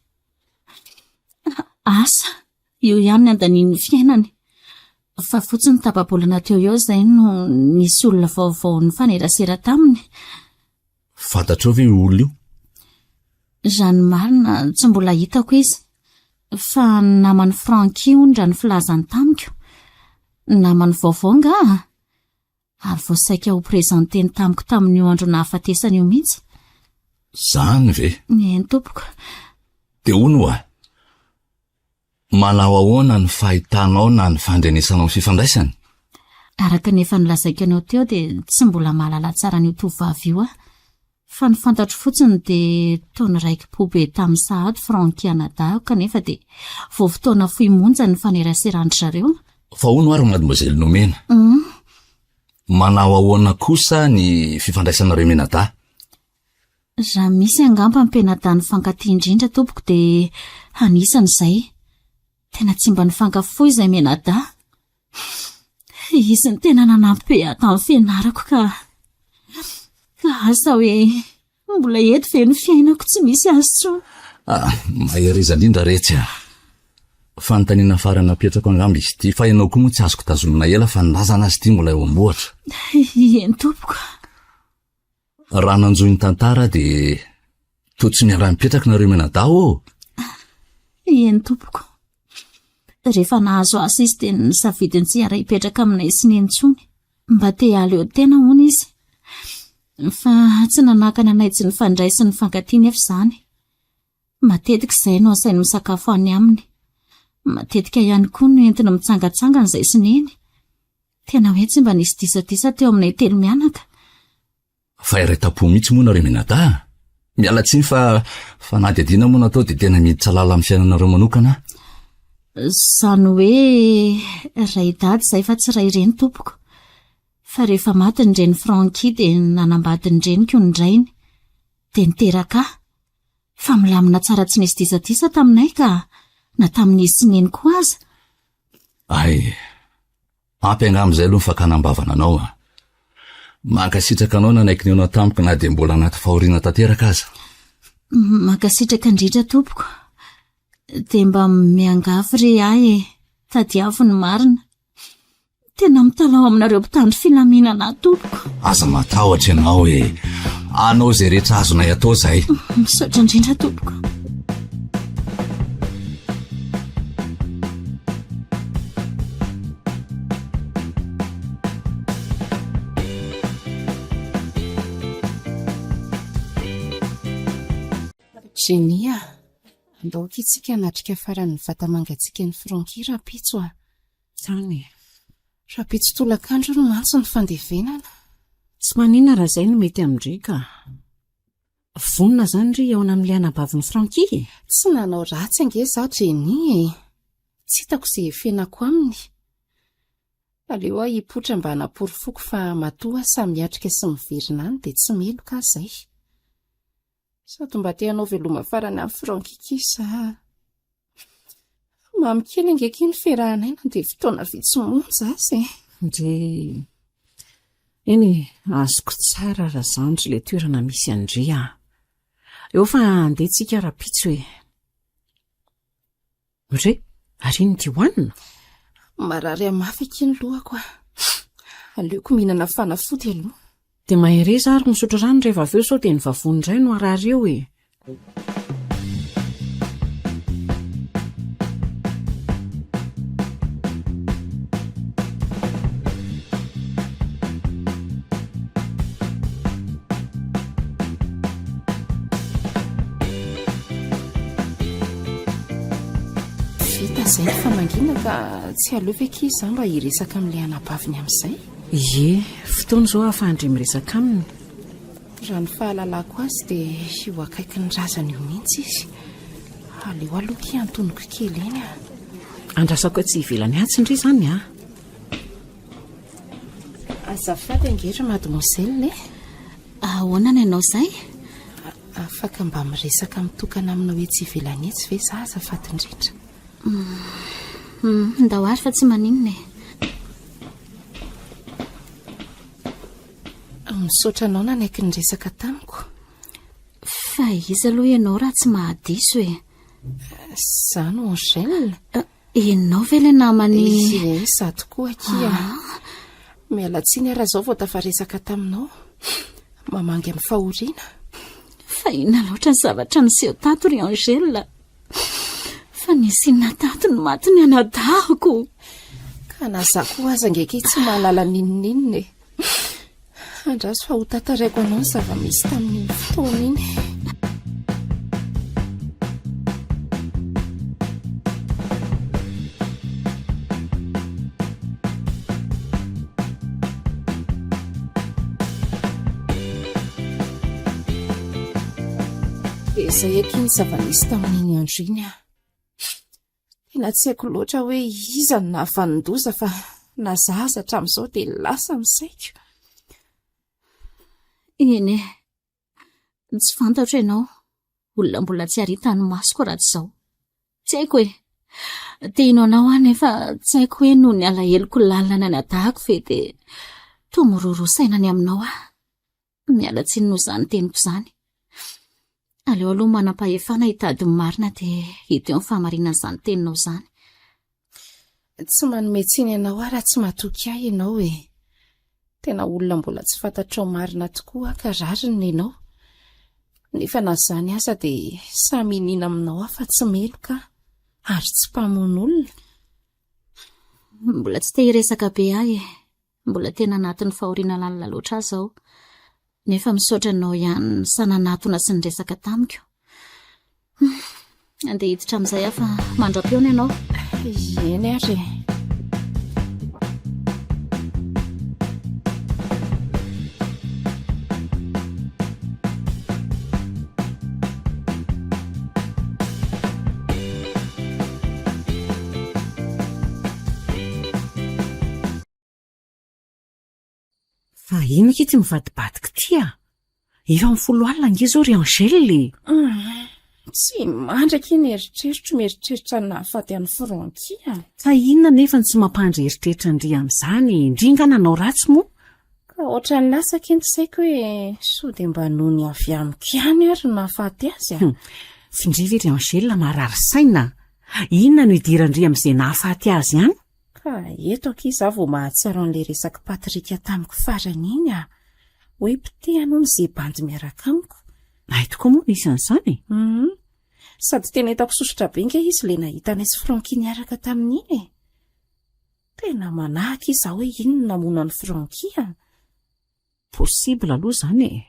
Asa, io ihany ny andanian'ny fiainany. Fa fotsiny tapabolana teo eo izay no nisy olona vaovao ny fanerasera taminy. Fantatrao ve olona io? Jeanne Marina tsy mbola hitako izy. Fa namany Franky ondra ny filazany tamiko. Namany vaovao nga. Ary voasaika ho prezanteny tamiko tamin'io andro nahafatesany io mihitsy. Zany ve? Eny tompoko. Dia ono manao ahoana ny fahitanao na ny fandrenesanao ny fifandraisany? Araka nefa nilazaiko anao teo dia tsy mbola mahalala tsara ny tovavy io fa ny fantatro fotsiny dia taona raiky pobe tamin'ny sahady Franky anadahako kanefa dia vao fotoana fohy monja ny faneraserandry zareo. Fa ono ary mademoiselle Nomena. Manao ahoana kosa ny fifandraisanareo menada? Raha misy angamba mpenada ny fankatia indrindra tompoko dia anisan'izay. Tena tsy mba nifankafohy izay menada. Izy ny tena nanampy be tamin'ny fianarako ka asa hoe mbola eto ve ny fiainako tsy misy azy tsony. Maheriza indrindra retsy fanontaniana farany napetrako angamba izy ity fa ianao koa moa tsy azoko tazomina ela fa nilazana azy ity mbola eo ambohatra. Eny tompoko. Raha nanjohy ny tantara dia toa tsy miara-mipetraka nareo menadao. Eny tompoko. Rehefa nahazo asa izy dia nisafidiny tsy hiara-hipetraka aminay sy ny entsony. Mba te aleo tena hono izy. Fa tsy nanakana anay tsy nifandray sy ny fankatiany efa izany. Matetika izay no asainy misakafo any aminy. Matetika ihany koa no entina mitsangatsangana izay sineny. Tena hoe tsy mba nisy disatisa teo aminay telo mianaka. Fa iray-tapo mihitsy moa nareo menada. Miala tsiny fa fanadihadiana moa natao dia tena miditra lala amin'ny fiainanareo manokana. Zany hoe ray dady izay fa tsy ray reny tompoko. Fa rehefa maty ny reny Franky dia nanambady ny reniko ny rainy. Dia niteraka. Fa milamina tsara tsy nisy disatisa taminay ka na tamin'izy sy neny koa aza. Ampy angamba izay aloha ny fakanambavana anao. Mankasitraka anao nanaiky ny anao tamiko na dia mbola anaty fahoriana tanteraka aza. Mankasitraka indrindra tompoko. Dia mba miangavy re ahy tadiavo ny marina. Tena mitalao aminareo mpitandro filaminana tompoko. Aza matahotra ianao anao izay rehetra azonay atao izay. Misaotra indrindra tompoko. Genia, andaoka itsika natrika farany vatamangatsika ny Franky rapitso a. Tany. Rapitso tolakandro no antso ny fandevenana. Tsy manina raha izay no mety amindrika. Vonina izany ry eo amin'ilay anabavin'ny Franky. Tsy nanao ratsy ange zaho Genia e. Tsy hitako izay efenako aminy. Aleo aho hipotra mba hanaporofoko fa matoa samy miatrika sy miverina any dia tsy meloka izay. Sady mba te hanao veloma farany amin'ny Franky kisa. Mamy kely angeky ny fiarahanaina dia fotoana vitsomonja azy. Ndre eny azoko tsara raha zandry ilay toerana misy andria. Eo fa andehitsika rapitso e. Ndre, ary ny ty hoanina? Marary amafy ny lohako a. Aleoko mihinana fanafody aloha. Dia mahireza ary misotro rano rehefa avy eo sao dia ny vavony indray no arary eo e. Vita izay ny famangina ka tsy aleova ankizy mba hiresaka amin'ilay anabaviny amin'izay. Ie, fotoana izao ahafahany miresaka aminy. Raha ny fahalalako azy dia io akaiky ny razana io mihitsy izy. Aleo aloha hiantoniko kely eny a. Andrasako tsy ivelany atsindry izany a. Azafady angery mademoiselle e. Ahoana ny ianao izay? Afaka mba miresaka mitokana amina hoe tsy ivelany etsy ve za azafady indrindra. Ndao ary fa tsy maninona e. Misaotra anao nanaiky ny resaka tamiko. Fa izy aloha ianao raha tsy mahadiso e. Za no Angèle. Ianao ve ilay namany? Ie, za tokoa kia. Miala tsiny raha izao vao tafaresaka taminao. Mamangy amin'ny fahoriana. Fa ina loatra ny zavatra niseho tato ry Angèle. Fa nisy inona tato ny maty ny anadahako. Ka na za koa aza angeky tsy mahalala ninon'inona e. Andraso fa ho tantaraiko anao ny zava-misy tamin'ny fotoana iny. Izay eky ny zava-misy tamin'iny andro iny a. Tena tsy haiko loatra hoe iza no nahafanindoza fa na zaza hatramin'izao dia lasa misaiko. Eny e, tsy fantatra ianao. Olona mbola tsy haritany masoko raha tsy izao. Tsy haiko e. Tianao anao anefa tsy haiko hoe noho ny alaheloko lalina ny anadahako ve dia toa mirorosaina ny aminao a. Miala tsiny noho izany teniko izany. Aleo aloha manam-pahefana hitady ny marina dia hita eo ny fahamarinana izany teninao izany. Tsy manome tsiny ianao raha tsy mahatoky ahy ianao e. Tena olona mbola tsy fantatrao marina tokoa ka rariny ianao. Nefa na izany aza dia samy inina aminao afa tsy meloka ary tsy mpamono olona. Mbola tsy te hiresaka be ahy e. Mbola tena anatin'ny fahoriana lalina loatra azy aho. Nefa misaotra anao ihany sananatona sy ny resaka tamiko. Andeha hiditra amin'izay afa mandra-peona ianao. Eny ary. Fa ino ky ty mivadibadika ty a? Efa amin'ny 10 alina ange zao ry Angèle. Tsy mandraky ny eritreritro mieritreritra ny nahafaty an'ny Franky a. Ka inona nefa tsy mampandreritreritra ndry amin'izany? Indringa nanao ratsy moa? Ka ohatra ny lasaka eny saiko hoe sao dia mba noho ny avy amiko ihany ary no nahafaty azy a. Findry ry Angèle marary saina. Inona no idirandry amin'izay nahafaty azy ihany? Ka eto ankizy aho vao mahatsiaro an'ilay resaka Patrika tamiko farany iny a. hoe mpitehano ny zay bandy miaraka amiko. Ay tokoa moa nisy an'izany. Sady tena hitako sosotra be nge izy le nahitana sy Franky niaraka tamin'iny e. Tena manahaka izaho hoe ino namona ny Franky a. Possible aloha zany e.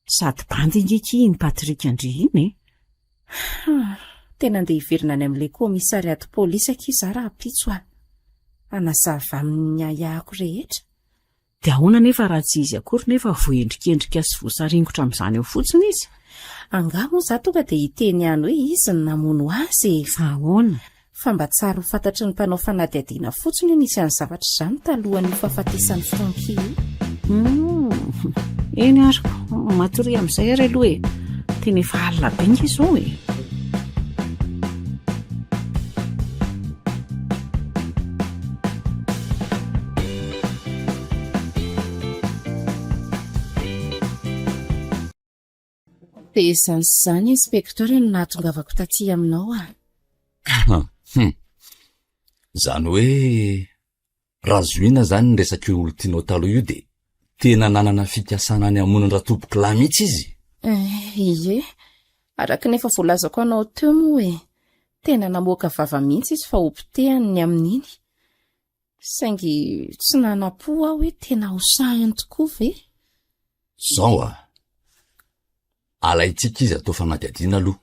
Sady bandy ngeky iny Patrik Andry iny e. Tena andeha hiverina any amin'ilay komisariaty polisy akiza raha pitso a. Anazava amin'ny ayahako rehetra. Dia ahoana nefa raha tsy izy akory nefa voendrikendrika sy voasaringotra amin'izany eo fotsiny izy. Anga moa za tonga dia hiteny ihany hoe izy ny namono azy. Fa ahoana? Fa mba tsara ho fantatry ny mpanao fanadihadiana fotsiny io nisy any zavatra izany talohan'ny fahafatesan'ny Franky io. Eny ariko, matory amin'izay ary aloha e. Tena efa alina be nge izao e. Dia izany inspektora no nahatongavako taty aminao a. Zany hoe razoina zany ny resaka olo tianao taloha io dia tena nanana fikasana any hamonina ratoboky lahy mihitsy izy. Ie, araka nefa voalazako anao teo moa e. Tena namoaka vava mihitsy izy fa ompitehany ny amin'iny. Saingy tsy nanapo aho hoe tena hosahany tokoa ve? Zao a. Alaitsika izy atao fanadihadiana aloha.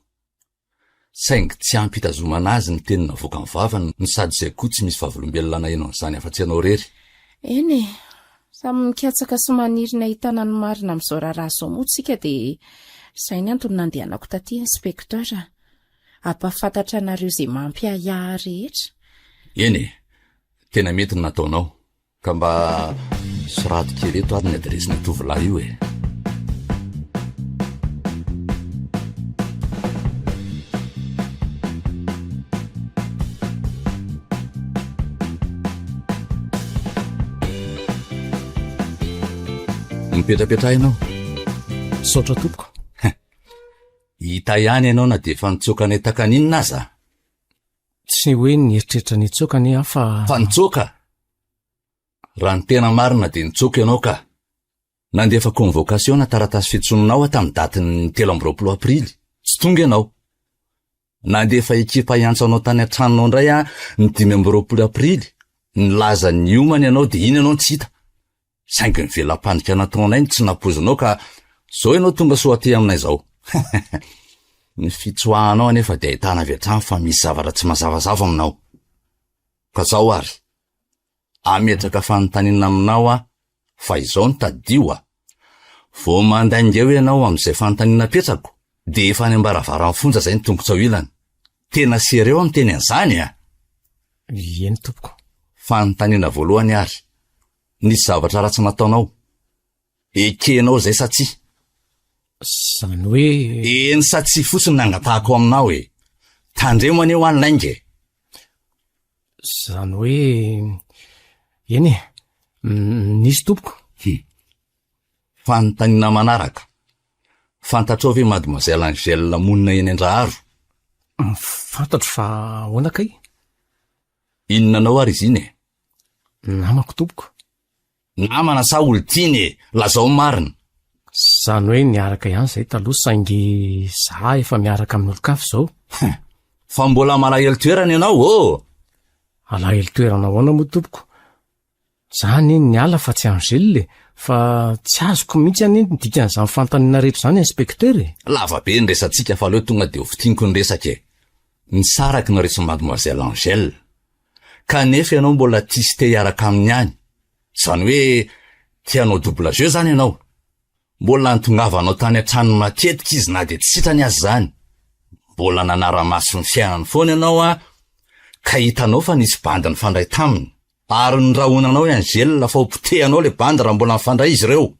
Saingy tsy ampy hitazomana azy ny teny navoaka ny vavany ny sady izay koa tsy misy fahavolombelona nahenao an'izany afa-tsy ianao rery. Eny e, samy mikatsaka sy maniry ny ahitana ny marina amin'izao raharaha izao moa tsika dia izay ny antony nandehanako taty inspektora. Ampahafantatra anareo izay mampiahiahy rehetra. Eny e, tena mety ny nataonao ka mba soraty kely eto ary ny adresiny tovolahy io e. Mipetrapetrahinao Saotra tompoko. hita ihany ianao na dia efa nitsoaka ny takan'inona aza. Tsy hoe nieritreritra nitsoaka ny fa nitsoaka. Raha ny tena marina dia nitsoaka ianao ka. Nandefa convocation na taratasy fitsononao tamin'ny datiny 13 aprily. Tsy tonga ianao. Nandefa ekipa iantsanao tany an-tranonao indray ny 15 aprily. Nilaza ny omany ianao dia iny ianao tsy hita. Saingy ny velam-pandrika nataonay ny tsy napozinao ka zao ianao tonga soaty aminay zao. Ny fitsoahanao anefa dia ahitana avy hatrany fa misy zavatra tsy mazavazava aminao. Ka zao ary. Ametraka fanontaniana aminao fa izao ny tadio vao mandaingeo ianao amin'izay fanontaniana petsako dia efa any ambaravarany fonja zay ny tombotsao ilany. Tena sereo amin'ny teny an'izany Eny tompoko. Fanontaniana voalohany ary. Nisy zavatra ratsy nataonao. Ekenao zay satsia. Zany hoe eny satsia fotsiny nangatahako aminao e. Tandremo aneo any lainge. Zany hoe eny e. Nisy tompoko. Fanontaniana manaraka. Fantatrao ve mademoiselle Angèle monina eny Andraharo? Fantatro fa ahoana kay? Inona anao ary izy iny e? Namako tompoko. Namana sa olon-tiany e, lazao marina. Zany hoe niaraka ihany zay taloha saingy za efa miaraka amin'ny olon-kafa zao. Fa mbola malahelo toerana ianao Alahelo toerana ahoana moa tompoko? Zany ny ala fa tsy Angèle fa tsy azoko mihitsy any ny dikan'izany fanontaniana rehetra izany inspekteur e. Lava be ny resantsika fa aleo tonga dia hofitiniko ny resaka e. Nisaraky ny resy mademoiselle Angèle. Kanefa ianao mbola tisy te hiaraka aminy any. Zany hoe tianao double jeu zany ianao. Mbola nitongavanao tany an-trano matetika izy na dia tsy sitrany azy zany. Mbola nanara-maso ny fiainany foana ianao ka hitanao fa nisy bandy nifandray taminy. Ary ny rahonanao Angèle fa hopotehanao le bandy raha mbola nifandray izy ireo.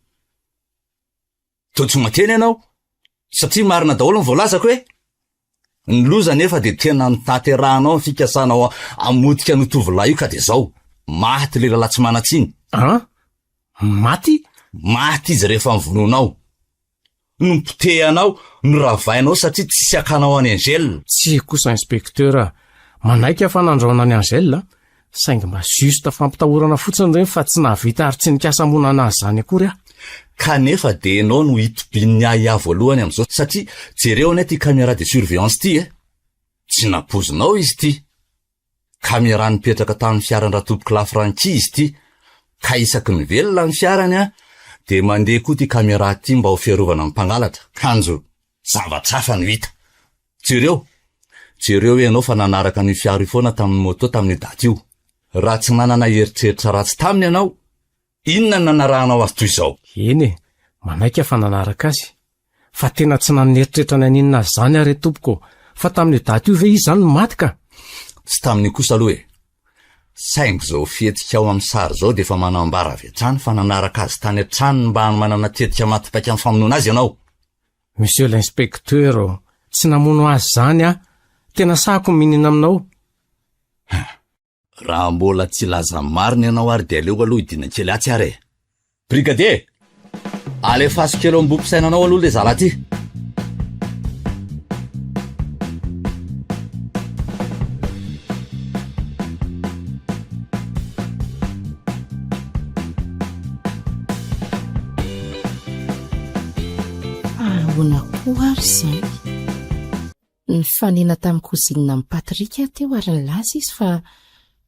Totsy-mateny ianao satria marina daholo ny voalazako hoe. Ny loza nefa dia tena nitanterahanao ny fikasanao amotika ny tovolahy io ka dia zao. Maty le lalahy tsy manatsiny. Maty? Maty izy rehefa mivononao. Nompotehanao, noravainao satria tsy akanao any Angèle. Tsy kosa inspekteur, manaika fa nandraona any Angèle, saingy mba justa fampitahorana fotsiny ireny fa tsy nahavita ary tsy nikasa monana azy zany akory. kanefa de ianao no hitobin'ny ahiah voalohany amin'izao satria jereo any ty caméra de surveillance ty tsy napozinao izy ty caméra nipetraka tamin'ny fiaran-dra tompoko lafranki izy ty ka isaky ny velona ny fiarany de mandeha koa ty caméra ty mba ho fiarovana amin'ny mpangalatra kanjo zavatsafa no hita jereo ianao fa nanaraka ny fiaro foana tamin'ny moto tamin'ny daty io raha tsy nanana heritreritra ratsy taminy ianao inona ny nanarahanao azy toy izao eny manaika fa nanaraka azy fa tena tsy naneritreritra ny aninona azy zany ary tompoko fa tamin'ny daty io ve izy zany no maty ka tsy tamin'ny kosa aloha saingo zao fietika ao amin'ny sary zao de fa manambara avy hatrany fa nanaraka azy tany hatrany mba manana tetika matipaika amin'ny famonoana azy ianao monsieur l'inspecteur tsy namono azy zany tena sahako minina aminao raha mbola tsy laza marina ianao ary de aleo aloha idina kely atsy ary brigadier alefaso kely eo ambom-pisainanao aloha le zala ty ahoana koa ary zany ny fanena tamin'ny kozinina amin'ny Patrika teo ary ny laza izy fa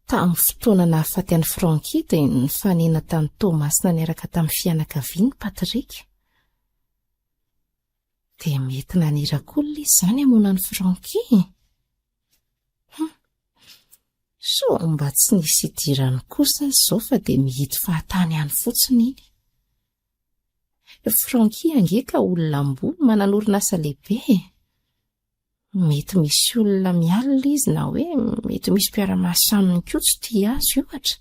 tamin'ny fotoana nahafaty an'ny Franky dia ny fanena tamin'ny Thomas naneraka tamin'ny fianakaviany Patrika dia mety nanirakolona izy zany hamoana ny Franky so mba tsy nisy idirany kosa izao fa dia mihity fahatany any fotsiny iny Franky angeka olona ambony mananorina-asa lehibe mety misy olona mialina izy na hoe mety misy mpiara-maso aminy koa tsy tia azy ohatra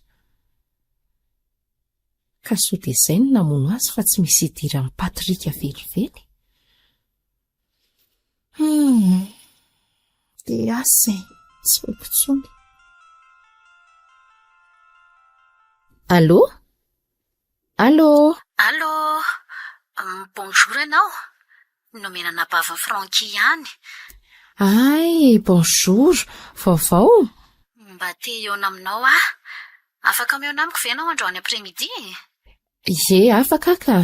ka so dia izay no namono azy fa tsy misy idirany Patrika velively dia asa tsy oikotsony Allô bonjour ianao nomenana bava Franky ihany ay bonjour vaovao mba te eona aminao afaka meona amiko ve ianao androany après-midi ye afaka ka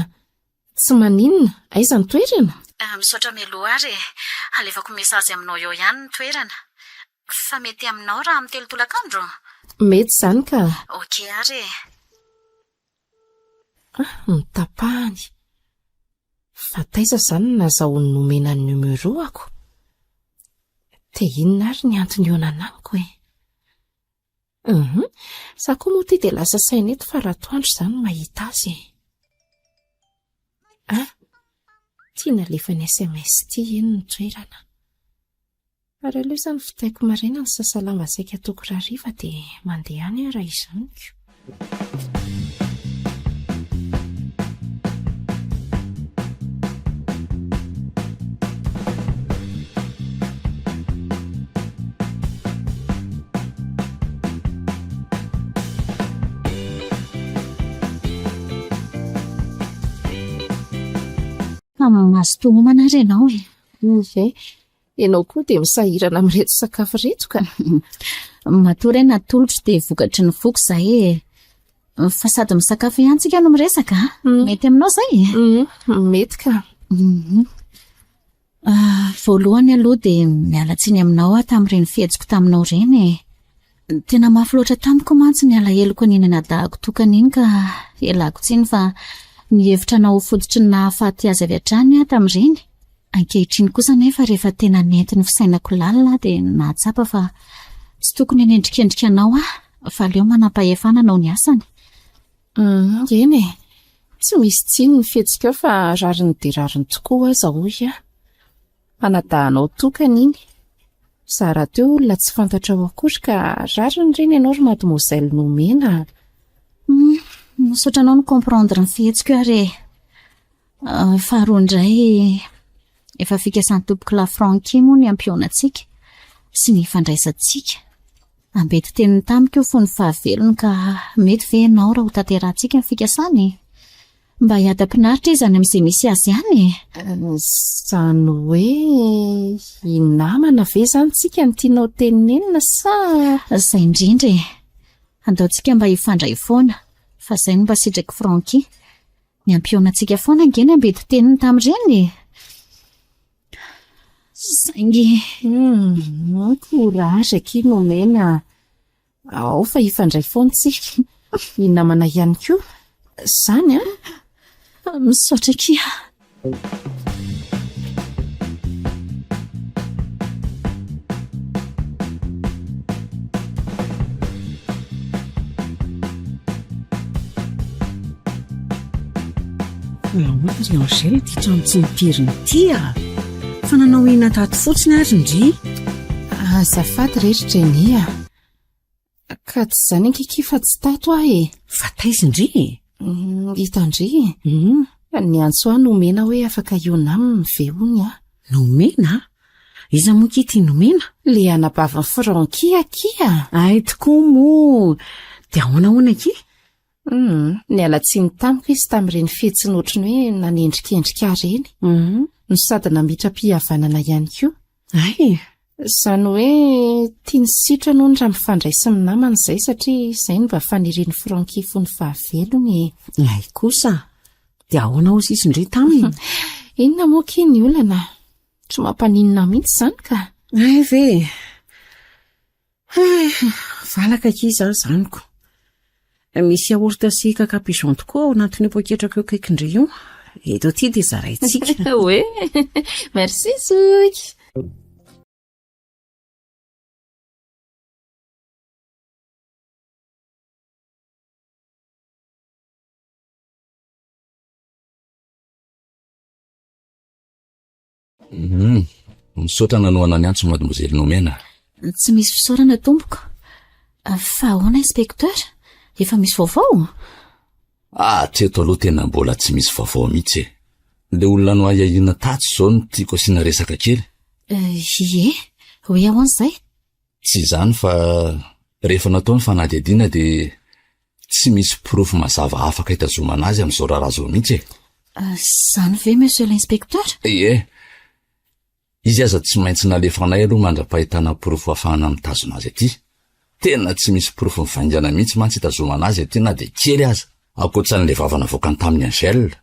tsy maninona aiza ny toerana misaotra meloa ary alefako mesazy aminao eo ihany ny toerana fa mety aminao raha amin'ny telotolakandro mety zany ka ok ary mitapahany fa taiza zany nazahoany nomena ny numero ako dia inona ary ny antony eo nanamiko za koa moa ty dia lasa saina eto fa raha toandro zany mahita azy tiana lefa ny SMS ty eny ny toerana ary aleo izany fitaiko maraina ny sasalamba saika toko rariva dia mandeha any raha izaniko mazo tohomana ary ianao ianao koa dia misahirana amin'reto sakafo reto ka matory natolotro dia vokatry ny foko izay fa sady misakafo ihany tsika no miresaka mety aminao zay mety ka voalohany aloha dia mialatsiny aminao tamin'ireny fihetsiko taminao ireny tena mafy loatra tamiko mantsy ny alaheloko niny nadahako tokana iny ka elako tsiny fa ny hevitra nao foditry ny nahafaty azy avy hatrany tamin'ireny ankehitriny kosa nefa rehefa tena nety ny fisainako lalina dia nahatsapa fa tsy tokony nendrikendrika anao fa aleo manam-pahefana anao ny asany eny tsy misy tsiny ny fihetsika fa rariny dia rariny tokoa aza hoy anadahanao tokana iny za raha teo olona tsy fantatra ao akory ka rariny ireny ianao ry mademoiselle nomena misaotra anao ny comprendre ny fihetsiko ary faharoa indray efa fikasan'ny tompoko la Franky moa ny ampiona-tsika sy ny fandraisantsika ambety teniny tamiko fo ny fahavelony ka mety ve ianao raha ho tanterahantsika ny fikasany mba hiadam-pinaritra izy any amin'izay misy azy ihany zany hoe inamana ve zany tsika ny tianao tenenina sa izay indrindra andaontsika mba hifandray foana fa izay no mba sitrako Franky ny ampiona-tsika foana angeny ambety teniny tamin'ireny. Saingy korazaky nomena ao fa ifandray foantsika ny namana ihany koa zany misaotra kia. Ry Angèle ty trano tsy mipiriny ty fa nanao ina tato fotsiny ary ndry. Azafady rehetra ny ka tsy zany ankiky fa tsy tato Fa taizy ndry. Hitandry ny antso nomena hoe afaka iona aminy veony Nomena? Iza moa ky ty nomena? le anabavany Frankia kia. Ay tokoa mo. Dia ahoana ky? Ny alatsiny tamiko izy tamin'ireny fihetsiny ohatrany hoe nanendrikendrika reny. No sady namitra-pihavanana ihany koa. Ay, Zany hoe tia ny sitra noho ny raha mifandray ny namany izay satria izay no mba faniriny Frankia fony fahavelony. ay kosa. Dia ahoana ozy izy ndry taminy? Inona moa ky ny olana? Tsy mampaninona mihitsy zany ka. Ay ve. Valaka kiza zaniko. Misy yaourt sy cacapigeon tokoa ao anatin'ny poketrako eo kaikindry io. Eto ty dia zaraintsika. Oe, merci Zoky. Misaotra nanoana ny antso mademoiselle Nomena. Tsy misy fisaorana tompoko. Fa ahoana inspekteur? Efa misy vaovao? Treto aloha tena mbola tsy misy vaovao mihitsy. Le olona no ayahiana tato zao no tiako asiana resaka kely. Ie, hoe ahoana izay? Tsy zany fa rehefa natao ny fanadihadiana dia tsy misy proof mazava afaka hitazomana azy amin'izao raharaha zao mihitsy. Zany ve monsieur l'inspecteur? Ie. Izy aza tsy maintsy nalefanay aloha mandra-pahitana proof ahafahana mitazona azy aty. Tena tsy misy proof mivaingana mihitsy mantsy hitazomana azy aty na dia kely aza. Akoatsan'ilay vavana voakany tamin'ny Angèle.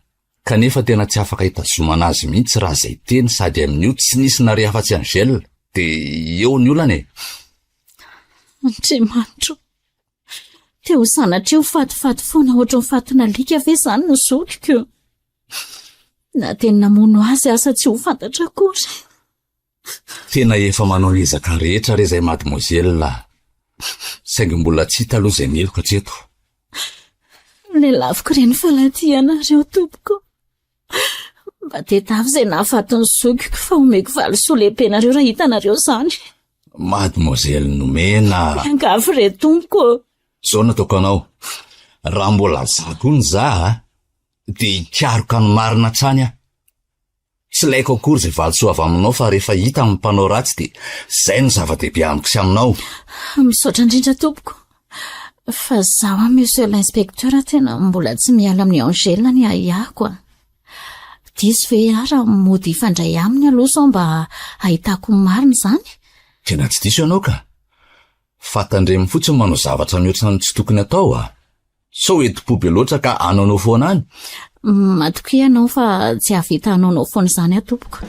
Kanefa tena tsy afaka hitazomana azy mihitsy raha izay teny sady amin'io tsy nisy nare afa-tsy Angèle. Dia eo ny olana Andriamanitra. Teo sanatria ho fatifaty foana ohatry ny fatona alika ve zany no zokiko? Na tena namono azy asa tsy ho fantatra akory. Tena efa manao ezaka rehetra re izay mademoiselle. Saingy mbola tsy hita aloha izay mieloko hatreto. Le laviko ireny falatianareo tompoko. Mba tetavy izay nahafaty ny zokiko fa omeko valisoa-lehibenareo raha hitanareo zany. Mademoiselle Nomena. Angavy re tompoko. Zao nataoko anao. Raha mbola zako ny za, dia hikaroka ny marina trany aho. Tsy laiko akory izay valisoa avy aminao fa rehefa hita amin'ny mpanao ratsy dia izay no zava-dehibe amiko sy aminao. Misaotra indrindra tompoko. Fa zaho monsieur l'inspecteur tena mbola tsy miala amin'ny Angèle ny ahihako. Diso ve raha mody ifandray aminy aloha sao mba ahitako ny marina zany? Tena tsy diso ianao ka. Fatandremy fotsiny manao zavatra mihoatra ny tsy tokony atao sao edi-po be loatra ka anaonao foana any. Matoko ianao fa tsy havita anaonao foana izany tompoko.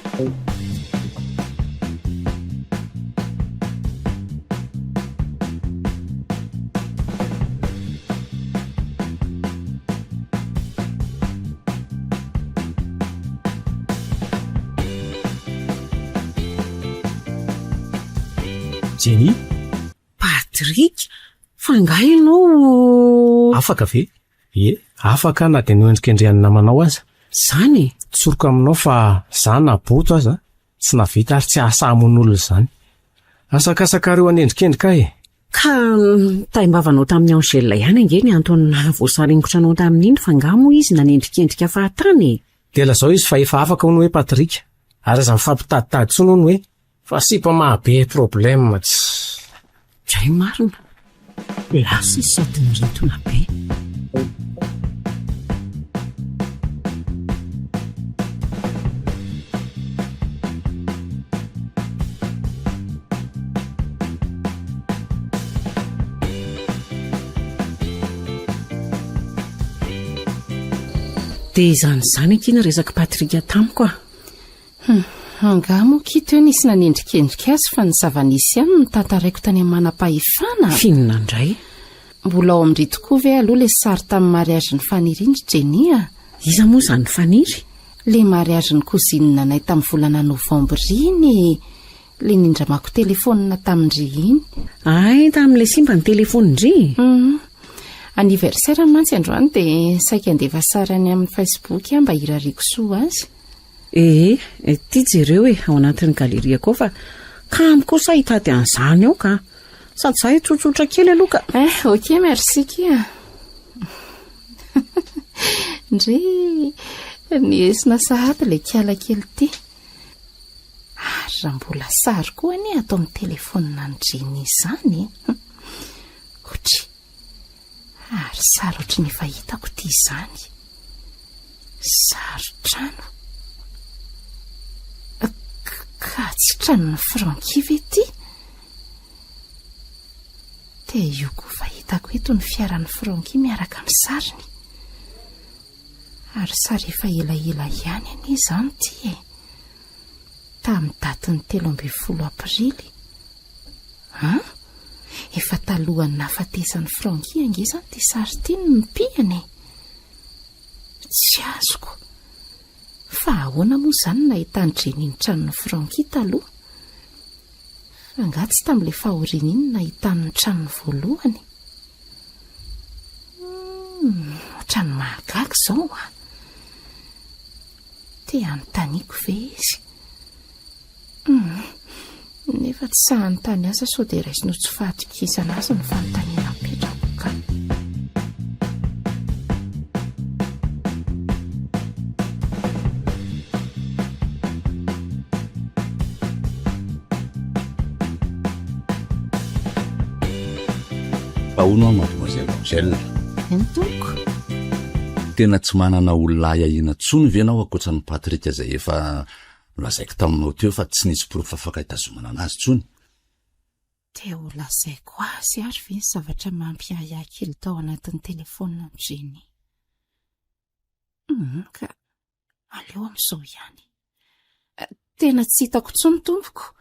Jenny, Patrick, fangahy ianao. afaka ve? Ie, afaka na dia noendrikendrehany namanao aza. Zany? Tsoroko aminao fa za naboto aza, tsy navita ary tsy ahasamon'olona izany. Asakasakareo anendrikendrika Ka taimbavanao tamin'ny Angèle ihany angeny antony voasaringotra anao tamin'iny fa nga moa izy nanendrikendrika fahatany. Dia lazao izy fa efa afaka hono hoe Patrika. Ary aza mifampitaditady tsony hono hoe fa sipa mahabe problème tsy. Dray marina. Lasa isaty ny ritona be. dia izany akina resaka Patrika tamiko a. Anga moa kito eo nisy nanendrikendrika azy fa ny zava-nisy ihany no tantaraiko tany amin'ny manam-pahefana. Finona indray? Mbola ao amin'indry tokoa ve aloha ilay sary tamin'ny mariazy ny faniriany Jenny a? Iza moa izany faniry? Le mariazy ny kozinina anay tamin'ny volana novambra iny, le nindramako telefonina tamindry iny. Ay, tamin'ilay simba ny telefônindry. Anniversaire mantsy androany dia saika andefa sarany amin'ny Facebook mba hirariako soa azy. Tia jereo ao anatin'ny galeriako ao fa kamiko kosa hitady an'izany ao ka sady zahay tsotsotra kely aloha ka. Ok, merci kia. Ndre niesina sahady ilay kiala kely ty. Ary raha mbola sary koa any atao amin'ny telefonina ny Jenny izany. Otry. Ary sary ohatry ny efa hitako ty izany. Sary trano. Ka tsy tranon'ny Franky ve ty? Dia io koa fa hitako eto ny fiaran'ny Franky miaraka amin'ny sariny. Ary sary efa elaela ihany anie izany ty tamin'ny datiny 13 aprily. Efa talohan'ny nahafatesan'ny Franky ange izany ty sary ty no mipihany. Tsy azoko. Fa ahoana moa izany nahitany Jenny ny tranon'ny Franky taloha? Angatsy tamin'ilay fahoriana iny nahitany ny tranony voalohany. Trano mahagaga izao a. Te anontaniako ve izy? Nefa tsy sahany tany asa sao dia raisiny tsy fahatokisana azy ny fanontaniana mipetrako ka. Pahono mademoiselle Angèle. Entoko. Tena tsy manana olona ahiahina tsony venao akoatran'ny Patrika izay efa nolazaiko taminao teo fa tsy nisy porofo afaka hitazomana anazy tsony. Dia ho lazaiko azy ary ve ny zavatra mampiahiahy kely tao anatin'ny telefonina ny Jenny? Ka aleo amin'izao ihany. Tena tsy hitako tsony tompoko.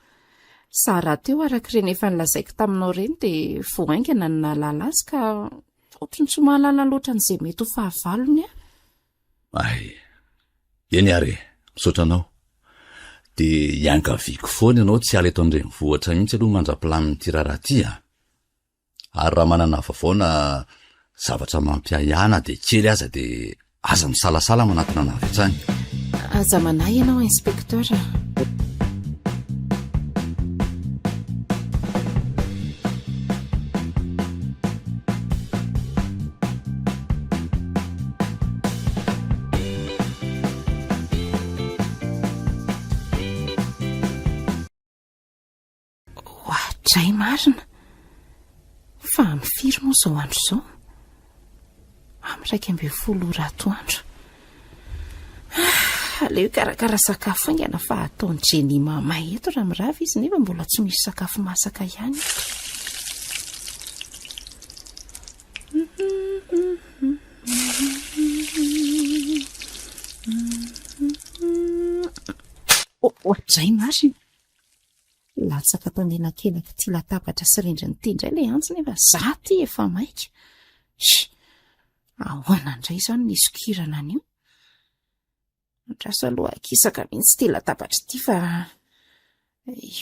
Sa raha teo arak'ireny efa nilazaiko taminao ireny dia voaingana ny nahalala azy ka ohatrany tsy mahalala loatra an'izay mety ho fahavalony a. Ay, eny ary, misaotra anao. Dia iangaviako foana ianao tsy ala eto andrenivohitra mihitsy aloha mandra-pilamin'ity raharaha ty a. Ary raha manana vavaona zavatra mampiahana dia kely aza dia aza misalasala manatona anavy hatrany. Aza manahy ianao inspekteur. Dray marina. Fa mifiry moa izao andro izao. Amin'ny 12 atoandro. Aleo karakara sakafo aingana fa ataony Jenny mamay eto raha mirava izy nefa mbola tsy misy sakafo masaka ihany. Dray marina. Latsaka tandenakelaka ty latabatra sy rindriny ty indray ilay antsy nefa za ty efa maika. Ahoana indray izany nisy kirana an'io? Andraso aloha akisaka mihitsy ty latabatra ty fa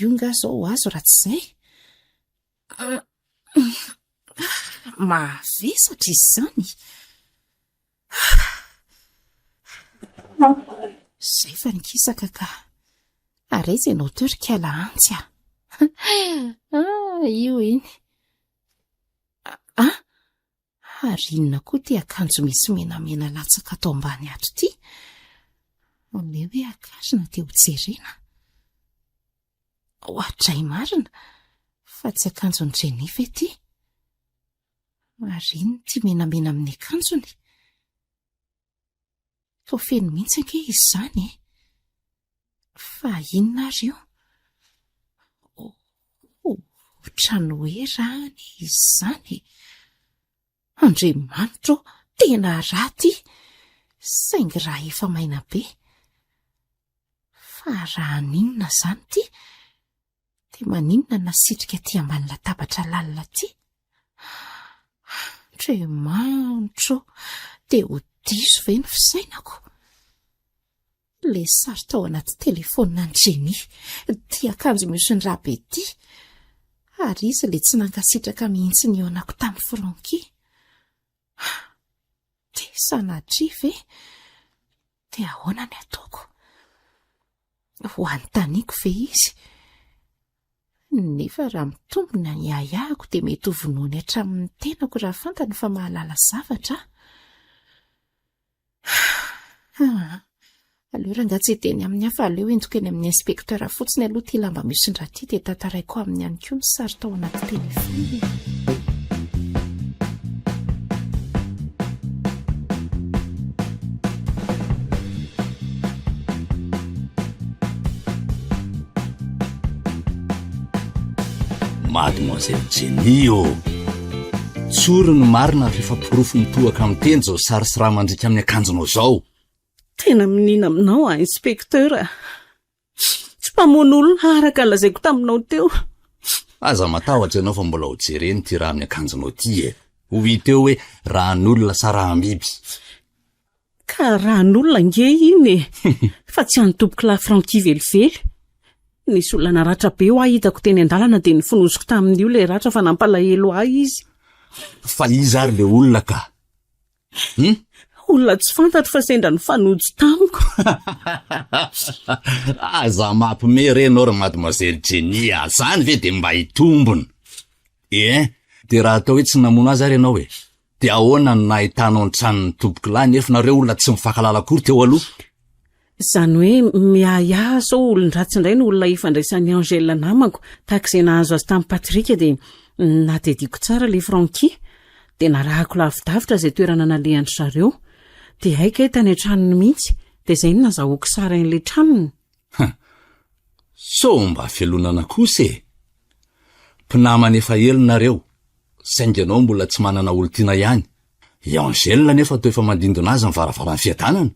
io nga zao azo raha tsy izay. Mavesatra izy izany. Izay fa nikisaka ka ary izay noteur kiala antsy a. Io iny. Ary inona koa ty akanjo misy menamena latsaka atao ambany ato ty? Oleo hoe akazona dia ho jerena. Dray marina. Fa tsy akanjo ny Jenny ve ty? Ary inona ty menamena amin'ny akanjony? Fa feno mihitsy ange izy izany. Fa inona ary io? Trano hoe rany izy izany. Andriamanitra, tena raty. saingy raha efa maina be. Fa raha ninona izany ty, dia maninona nasitrika ty ambany latabatra lalina ty? Andriamanitra, dia ho diso ve ny fisainako? Le sary tao anaty telefonina ny Jenny, ty akanjo misy ny rabe ty, ary izy le tsy nankasitraka mihitsy ny eo anako tamin'ny Franky. Dia sanatria ve? Dia ahoana ny ataoko? Ho anontaniako ve izy? Nefa raha mitombina ny ahako dia mety ho vonoany hatramin'ny tenako raha fantany fa mahalala zavatra. Aleo ranga tsy teny amin'ny hafa, aleo entiko eny amin'ny inspektera fotsiny aloha ty lamba misy ny raha ty dia tantaraiko amin'ny ihany koa ny sary tao anaty telefony. Mademoiselle Jenny tsoro ny marina rehefa pirofo mitohaka amin'ny teny zao sary sy raha mandrika amin'ny akanjonao zao. Tena minina aminao inspektera. Tsy mpamoan'olona araka lazaiko taminao teo. Aza matahotra ianao fa mbola ho jereny ty raha amin'ny akanjonao ty ho hiteo hoe rahan'olona sa rahambiby. Ka rahan'olona nge iny fa tsy anotompoko la Franky velively. Nisy olona naratra be ho ahitako teny an-dalana dia nifonosiko tamin'io le ratra fa nampalahelo ahy izy. Fa izy ary le olona ka? Olona tsy fantatro fa sendra ny fanojo tamiko. Aza mampime renao ry Mademoiselle Jenny, zany ve dia mba hitombona? Dia raha atao hoe tsy namono azy ary ianao dia ahoana no nahitanao ny tranon'ny tompoko lahy nefa nareo olona tsy mifankalala akory teo aloha? Zany hoe miaya sao olon-dratsy indray no olona ifandraisan'ny Angèle namako, tahak'izay nahazo azy tamin'ny Patrika dia natediko tsara le Franky, dia narahako lavidavitra izay toerana nalehany zareo, dia haika tany an-tranony mihitsy, dia izay no nazahoako sara an'ilay tranony. So mba fialonana kosa mpinamana efa elonareo, saingy ianao mbola tsy manana olon-tiana ihany. I Angèle nefa toa efa mandindona azy mivaravarany fiadanana.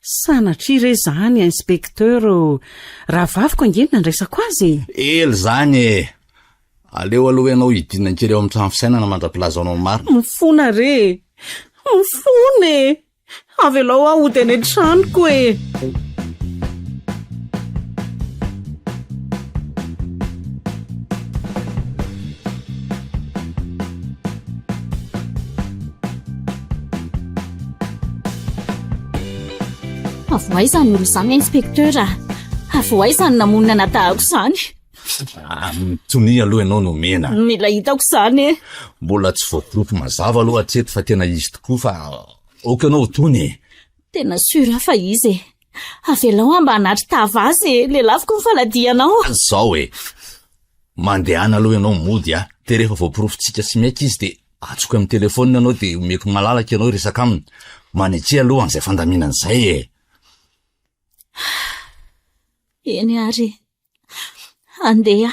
Sanatria re zany inspekteur, raha vaviko angeny nandraisako azy. Ely zany aleo aloha ianao hidinana kely eo amin'ny trano fisainana mandra-pilazanao ny marina. Mifona re, mifona avelao ahody any an-tranoko Avoaizany olo izany inspektera, avoaizany namonina natahako izany. Mitony aloha ianao no mena. Mila hitako izany Mbola tsy voaporofo mazava aloha hatreto fa tena izy tokoa fa oka ianao tony. Tena sura fa izy avelao amba anatry tava azy le laviko ny faladianao. Zao mandehana aloha ianao mody dia rehefa voaporofotsika sy miaika izy dia atsoko amin'ny telefonina ianao dia omeko malalaka ianao resaka aminy. Manetria aloha an'izay fandaminana izay Eny ary andeha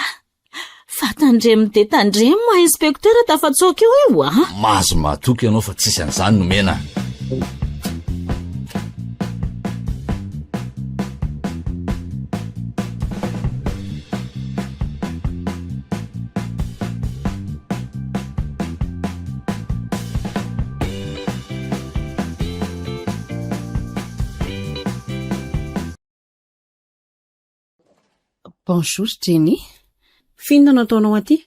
fa tandremo dia tandremo inspektera tafatsoka eo mahazo mahatoky ianao fa tsisy an'izany no mena. Bonjour Jenny. Fiona nataonao aty?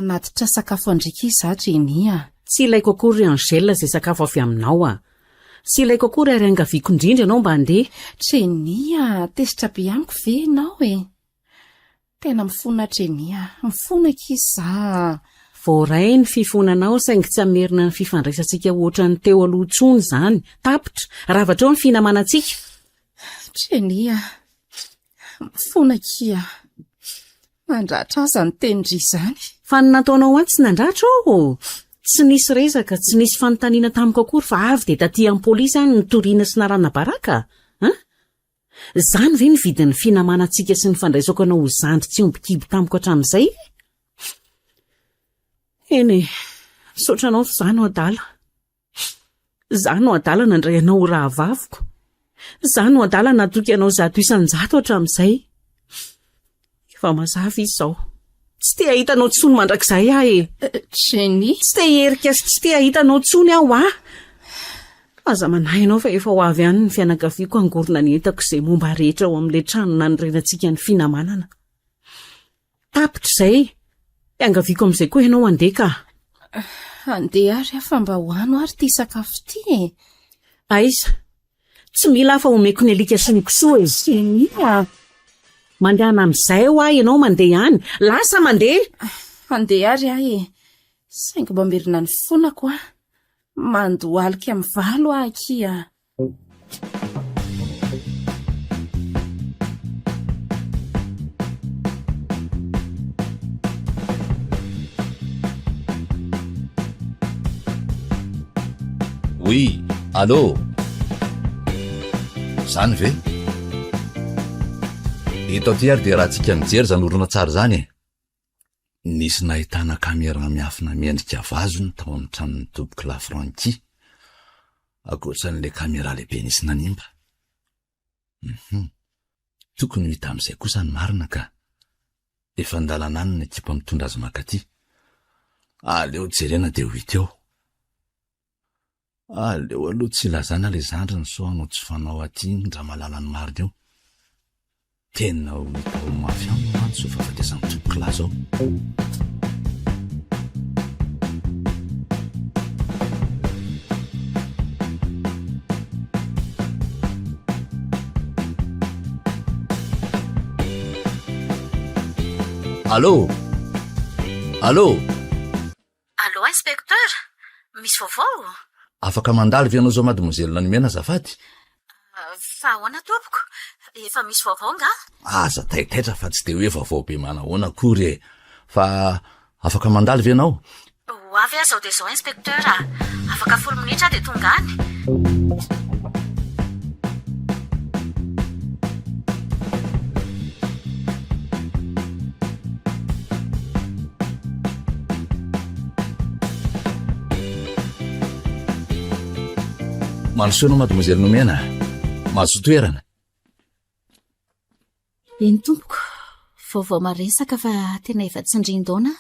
Natitra sakafo andrika iza Jenny Tsy ilaiko akory Angèle izay sakafo avy aminao Tsy ilaiko akory ary angaviako indrindra ianao mba handeha. Jenny tesitra be amiko ve ianao Tena mifona Jenny mifona kiza. Voaray ny fifonanao saingy tsy amerina ny fifandraisantsika ohatra ny teo aloha tsony izany. Tapitra, ravatra ny finamanantsika. Jenny mifona kia. Mandratra aza ny tenindry izany. Fa ny nataonao aty tsy nandratra tsy nisy resaka, tsy nisy fanontaniana tamiko akory fa avy dia taty amin'ny polisy any ny toriana sy narana baraka. Zany ve ny vidin'ny finamanantsika sy ny fandraisako anao ho zandry tsy ombikibo tamiko hatramin'izay? Eny, misaotra anao fa izany adala. Za no adalana ndray anao ho raha vaviko. Za no adalana toky anao 100 hatramin'izay. Efa mazava izy zao. Tsy te ahitanao tsony mandrakizay aho e. Jenny, Tsy te herika sy tsy te ahitanao tsony aho ah. Aza manahy ianao fa efa ho avy ihany ny fianakaviako angorona ny entako izay momba rehetra ao amin'ilay trano nanorenantsika ny finamanana. Tapitra izay. Iangaviako amin'izay koa ianao andeha ka. andeha ary afa mba hoano ary ty sakafo ty e. Aiza, tsy mila afa omeko ny alika sy ny kisoa e. Jenny, Mandehana amin'izay ho ahy ianao mandeha ihany. Lasa mandeha. andeha ary ahy e. Saingy mba merina ny fonako a. Mandohalika amin'ny valo ahy kia. Oui, allô? Zany ve? Eto aty ary dia raha tsika mijery zany olona tsara zany e. Nisy nahitana kamerana miafina miendrika vazony tao amin'ny tranon'ny tompoko Lafranty. Akoatran'ilay kamera lehibe nisy nanimba. Tokony hita amin'izay kosa ny marina ka. Efa andalana any ny ekipa mitondra azy makaty. Aleo jerena dia ho hita eo. Aleo aloha tsy lazana le zandriny so anao tsy fanao aty ndra malala ny marina eo. Tena ho hita ho mafy aminy mantsy so fahafatesany tompoko lahy zao. Allô? Allô? Allô, inspecteur? Misy vaovao? Afaka mandalo ve anao zao mademoiselle Nanimena azafady? Fa ahoana tompoko? Efa misy vaovao nga? Aza taitaitra fa tsy de hoe vaovao be manahoana akory e. Fa afaka mandalo ve anao? Ho avy aho zao dia zao, inspecteur. Afaka 10 minitra dia tonga any. Manosoana mademoiselle Nomena. Mahazo toerana. Eny tompoko, vaovao maresaka fa tena efa tsindrin-daona.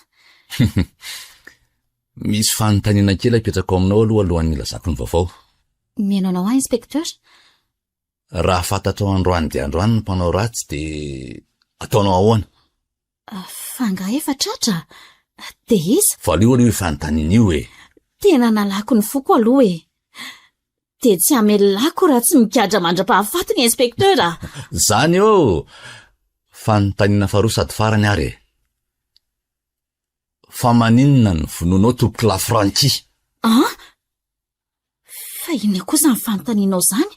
Misy fanontaniana kely apetrako aminao alohan'ny ilazako ny vaovao. Mihaino anao ahy, inspecteur? Raha fantatrao androany dia androany ny mpanao ratsy dia ataonao ahoana? Fa nga efa tratra. Dia iza? Valio aloha fanontaniana io e. Tena nalako ny foko aloha e. Dia tsy hamelako raha tsy mikadra mandra-pahafatiny, inspecteur. Zany eo. Fanontaniana faharoa sady farany ary e. Fa maninona ny vononao tompoko Lafranty? Fa inona kosa ny fanontanianao zany?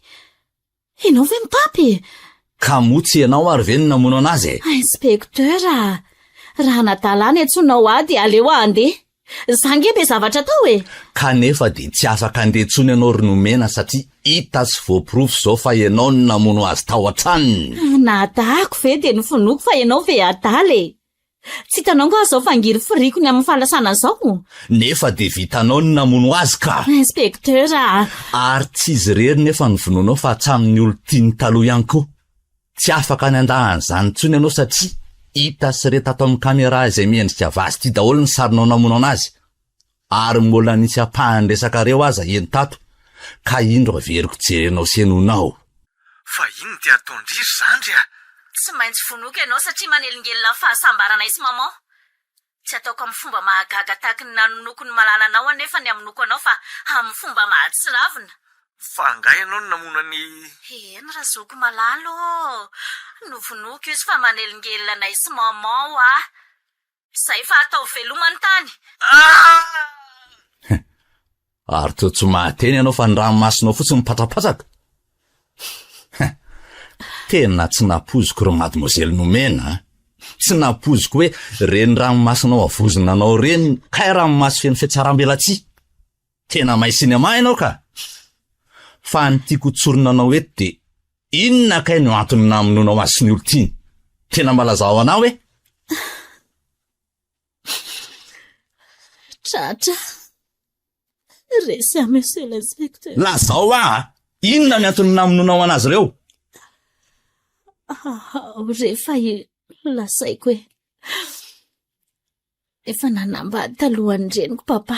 Ianao ve mitapy? Ka motsy ianao ary ve ny namono anazy e? Inspecteur, raha nadalana etsonao ahy dia aleo andeha. Zange be zavatra tao e. Kanefa dia tsy afaka andetsony ianao ry Nomena satria hita sy voaporofo zao fa ianao ny namono azy tao an-tranony. Nadahako ve dia nofonoko fa ianao ve adala e. Tsy hitanao nga zao fangiry firikony amin'ny fahalasana zao. Nefa dia vitanao ny namono azy ka. Inspecteur, Ary tsy izy rery nefa ny vononao fa hatramin'ny olo tiany taloha ihany koa. Tsy afaka ny andahany zany intsony ianao satria hita sy reta ato amin'ny kamera izay miendrika vazy ty daholo ny sarinao namono anazy. Ary mbola nisy ampahandresaka reo aza eny tato. Ka indro averiko jerenao sy henonao. Fa ino dia ataondriry zandry a? tsy maintsy vonoka ianao satria manelingelina ny fahasambaranay sy maman. Tsy ataoko amin'ny fomba mahagaga tahaka ny nanonoko ny malala anao anefa ny aminoko anao fa amin'ny fomba mahatsiravina. Fa nga ianao no namono ny... Eny razoko malalo. Novonoiko izy fa manelingelina anay sy maman Zay fa atao velomany tany. Ary to tsy mahateny ianao fa ny ranomasinao fotsiny mipatrapatraka. Tena tsy napoziko ro mademoiselle Nomena. Tsy napoziko hoe reny ranomasinao avozona anao reny kay ranomasy feno fiatsaram-belatsy. Tena mahay sinema ianao ka. Fa ny tiako tsorona anao eto dia inona kay no antony namononao azy sy ny olo tiany? Tena malazao anao e? Tratra. resy monsieur l'inspecteur. Lazao inona ny antony namononao anazy ireo? Rehefa lazaiko hoe efa nanambady talohan'ny reniko papa,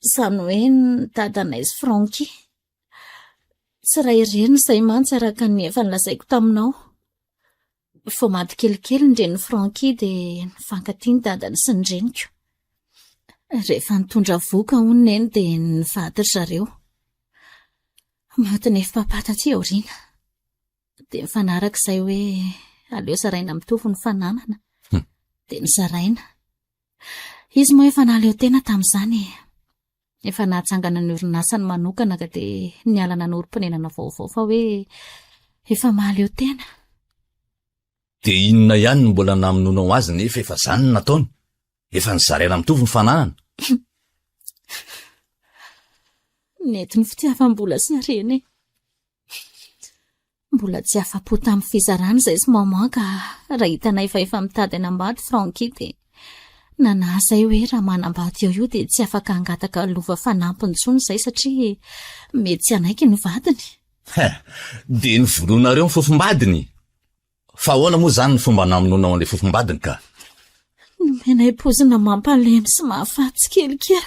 izany hoe ny dadanaizy Franky. Tsy raha ireny izay mantsy araka ny efa nilazaiko taminao. Vao maty kelikely ny reniny Franky dia nifankatia ny dadany sy ny reniko. Rehefa nitondra voka hono neny dia nivady ry zareo. Mahota nefa papa taty aoriana dia mifanaraka izay hoe aleo zaraina mitovy ny fananana. Dia nizaraina. Izy moa efa naleo tena tamin'izany. Efa nahatsangana ny orinasany manokana ka dia nialana ny orim-ponenana vaovao fa hoe efa mahaleo tena. Dia inona ihany no mbola namononao azy nefa efa izany no nataony? Efa nizaraina mitovy ny fananana. Nety ny fitiavam-bola sy hareny. Mbola tsy afa-po tamin'ny fizarana izay sy maman ka raha hitanay efa mitady hanambady Franky dia nanazay hoe raha manambady eo io dia tsy afaka hangataka lova fanampiny intsony izay satria mety tsy anaiky ny vadiny. Dia nivolonareo ny fofombadiny? Fa ahoana moa izany ny fomba namononao an'ilay fofombadiny ka? Nomenay pozina mampalemy sy mahafaty kelikely.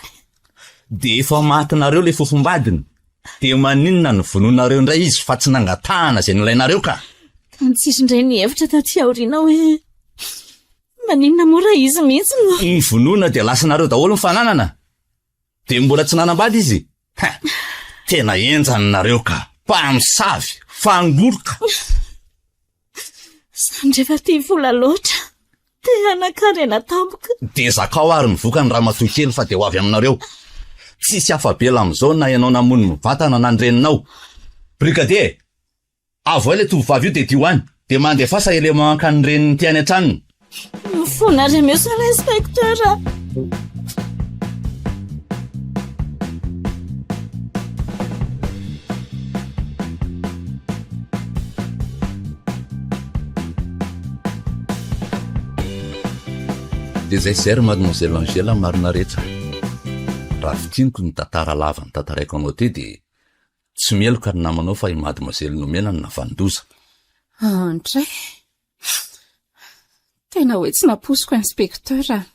Dia efa matinareo ilay fofombadiny? Dia maninona ny vononareo indray izy fa tsy nangatahana izay nilainareo ka? Ka nitsisy indray ny hevitra taty aoriana hoe maninona mora izy mihitsy no. Ny vonona dia lasanareo daholo ny fananana. Dia mbola tsy nanambady izy? Tena enjanareo ka, mpamosavy, fangoroka. Izany rehefa tia vola loatra, te hanakarena tampoka. Dia zakao ary mivoaka ny ramatoa kely fa dia ho avy aminareo. Tsisy afabela amin'izao na ianao namono mivatana na nyreninao. Brigadier, avo ilay tovovavy io dia dio any, dia mandefasa elemanka ny reniny ty any an-tranony. Mifona re monsieur l'inspecteur. Dia izay sery mademoiselle Angela marina rehetra. Raha fitiniko ny tantara lava ny tantaraiko anao ty dia tsy mieloka ny namanao fa i mademoiselle nomena ny navandoza. Andray, tena hoe tsy naposiko inspecteur.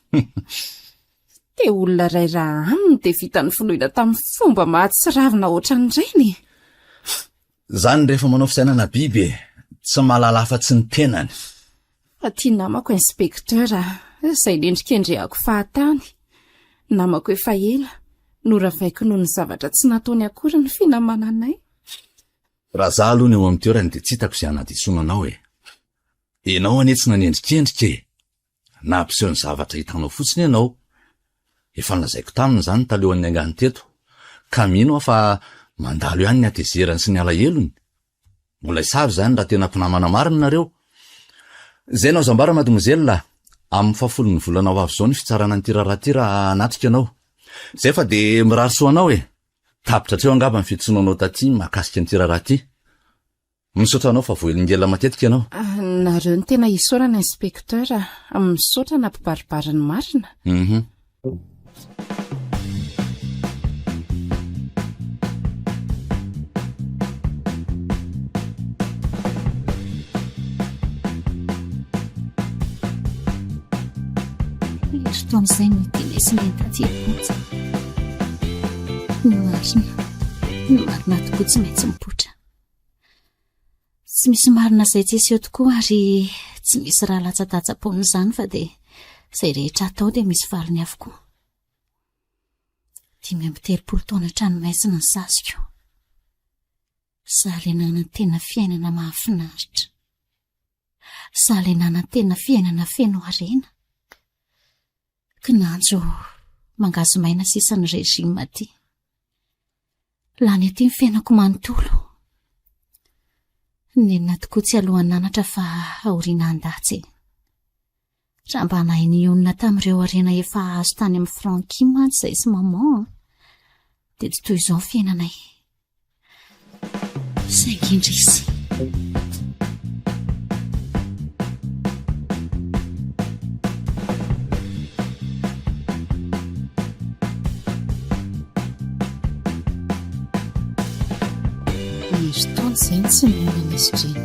Dia olona ray raha aminy dia vita ny foloina tamin'ny fomba mahatsiravina ohatran'ireny. Zany rehefa manao fisainana biby tsy mahalala afa-tsy ny tenany. Fa tia namako inspecteur, izay nendrikendrehako fahatany. Namako efa ela, noravaiko noho ny zavatra tsy nataony akory ny finamananay. Raha za aloha ny eo amin'ny toerany dia tsy hitako izay hanadisona anao Ianao anie tsy nanendrikendrika na ampiseho ny zavatra hitanao fotsiny ianao. Efa nolazaiko taminy izany talohan'ny angany teto, ka mino fa mandalo ihany ny atezerany sy ny alahelony. Mbola hisavy izany raha tena mpinamana marina nareo. Izay nao zambara mademoiselle, amin'ny 10 volana ho avy izao ny fitsarana n'ity raharaha ity raha hanatrika anao. Izay fa dia mirary soa anao tapitra treo angamba ny fitsonaanao taty mahakasika n'ity raharaha ity. Misaotra anao fa voelingela matetika ianao. Nareo ny tena isaorana inspecteur, misaotra na mpibaribary ny marina. Fotoan'izay no tiana sy ny taty potsy. Ny marina tokoa tsy maintsy mipotra. Tsy misy marina izay tsisy eo tokoa ary tsy misy raha latsadatsa-pony izany fa dia izay rehetra atao dia misy valiny avokoa. 5 taona tranomaizina ny sasiko. Sahalenana tena fiainana mahafinaritra. Sahalenana tena fiainana feno harena. Kinanjo mangazo maina sisan'ny rejima aty. Lany aty ny fiainako manontolo. Nenina tokoa tsy alohan'ny nanatra fa aoriana andatsy. Raha mba nahay ny onina tamin'ireo harena efa azo tany amin'ny Franky mantsy izay sy maman, dia tsy toy izao fiainanay. Saingindrisy. fotoana izay ny tsy mihainana izy dreny.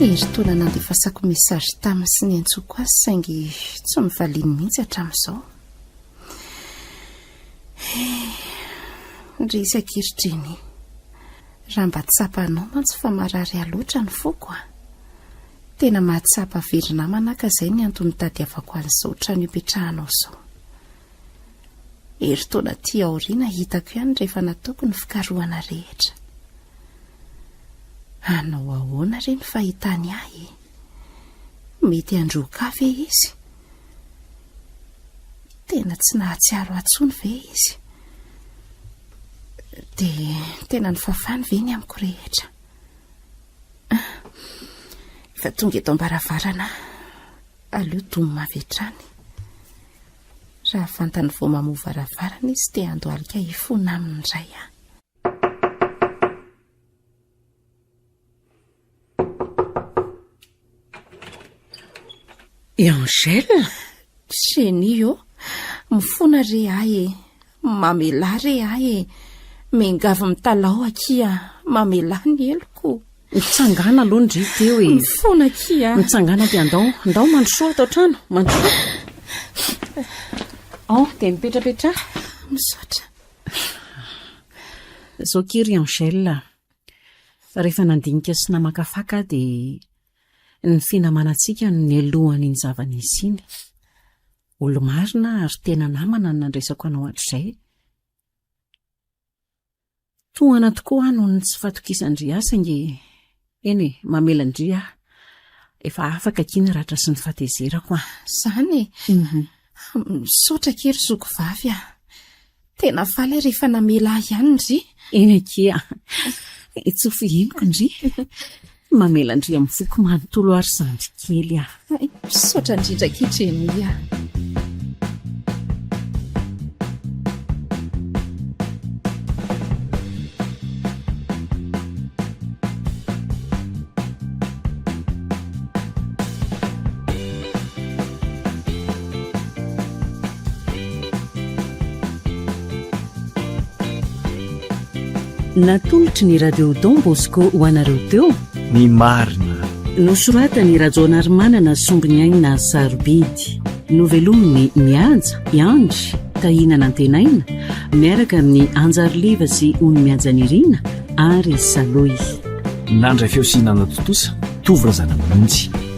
Eritoana nandefasako mesazy taminy sy ny antsoko azy saingy tsy mivaliany mihitsy hatramin'izao. Resaka eritreny, raha mba tsapanao mantsy fa marary aloatra ny foko a. Tena mahatsapa very namana ka izay ny antony tadiavako an'izao trano ipetrahanao izao. Eritoana tia aoriana hitako ihany rehefa nataoko ny fikarohana rehetra. Anao ahoana re ny fahitany ahy? Mety androka ve izy? Tena tsy nahatsiaro atsony ve izy? Dia tena ny fafany ve ny amiko rehetra? Fa tonga eto ambaravarana, aleo domo mavetrany. Raha fantany vao mamoha varavarana izy dia andohalika hifona aminy iray aho. Angèle, Chenio, mifona re ahy, mamela re ahy, mengavy mitalao akia, mamela ny eloko. mitsangana aloha ndry teo e. Mifona akia. Mitsangana dia andao mandrosoa atao trano, mandrosoa. Dia mipetrapetra. Misaotra. Zao kiry Angèle, rehefa nandinika sy namakafaka dia ny finamanantsika ny alohan'iny zava-nisy iny. Olo-marina ary tena namana nandresako anao hatr'izay. Tohana tokoa no ny tsy fatokisandria saingy eny mamelandria efa afaka kiny ratra sy ny fatezerako a. Zany misaotra kery zoko vavy a. Tena faly rehefa namela ihany ndry. Eny akia, tsofi henoko ndry. Mamelandria amin'ny foko manontolo ary sandry kely a. Misaotra indrindra kitreny a. Natolotry ny radio Don Bosco ho anareo teo ny marina. Nosoratany Rajoanarmanana Sombiny aina Sarobidy, novelominy mianja Iandry Tahinana Antenaina miaraka amin'ny Anjariliva sy Ony Mianjanirina ary Saloy. Nandray feosinana totosa Tovra Zanamonjy.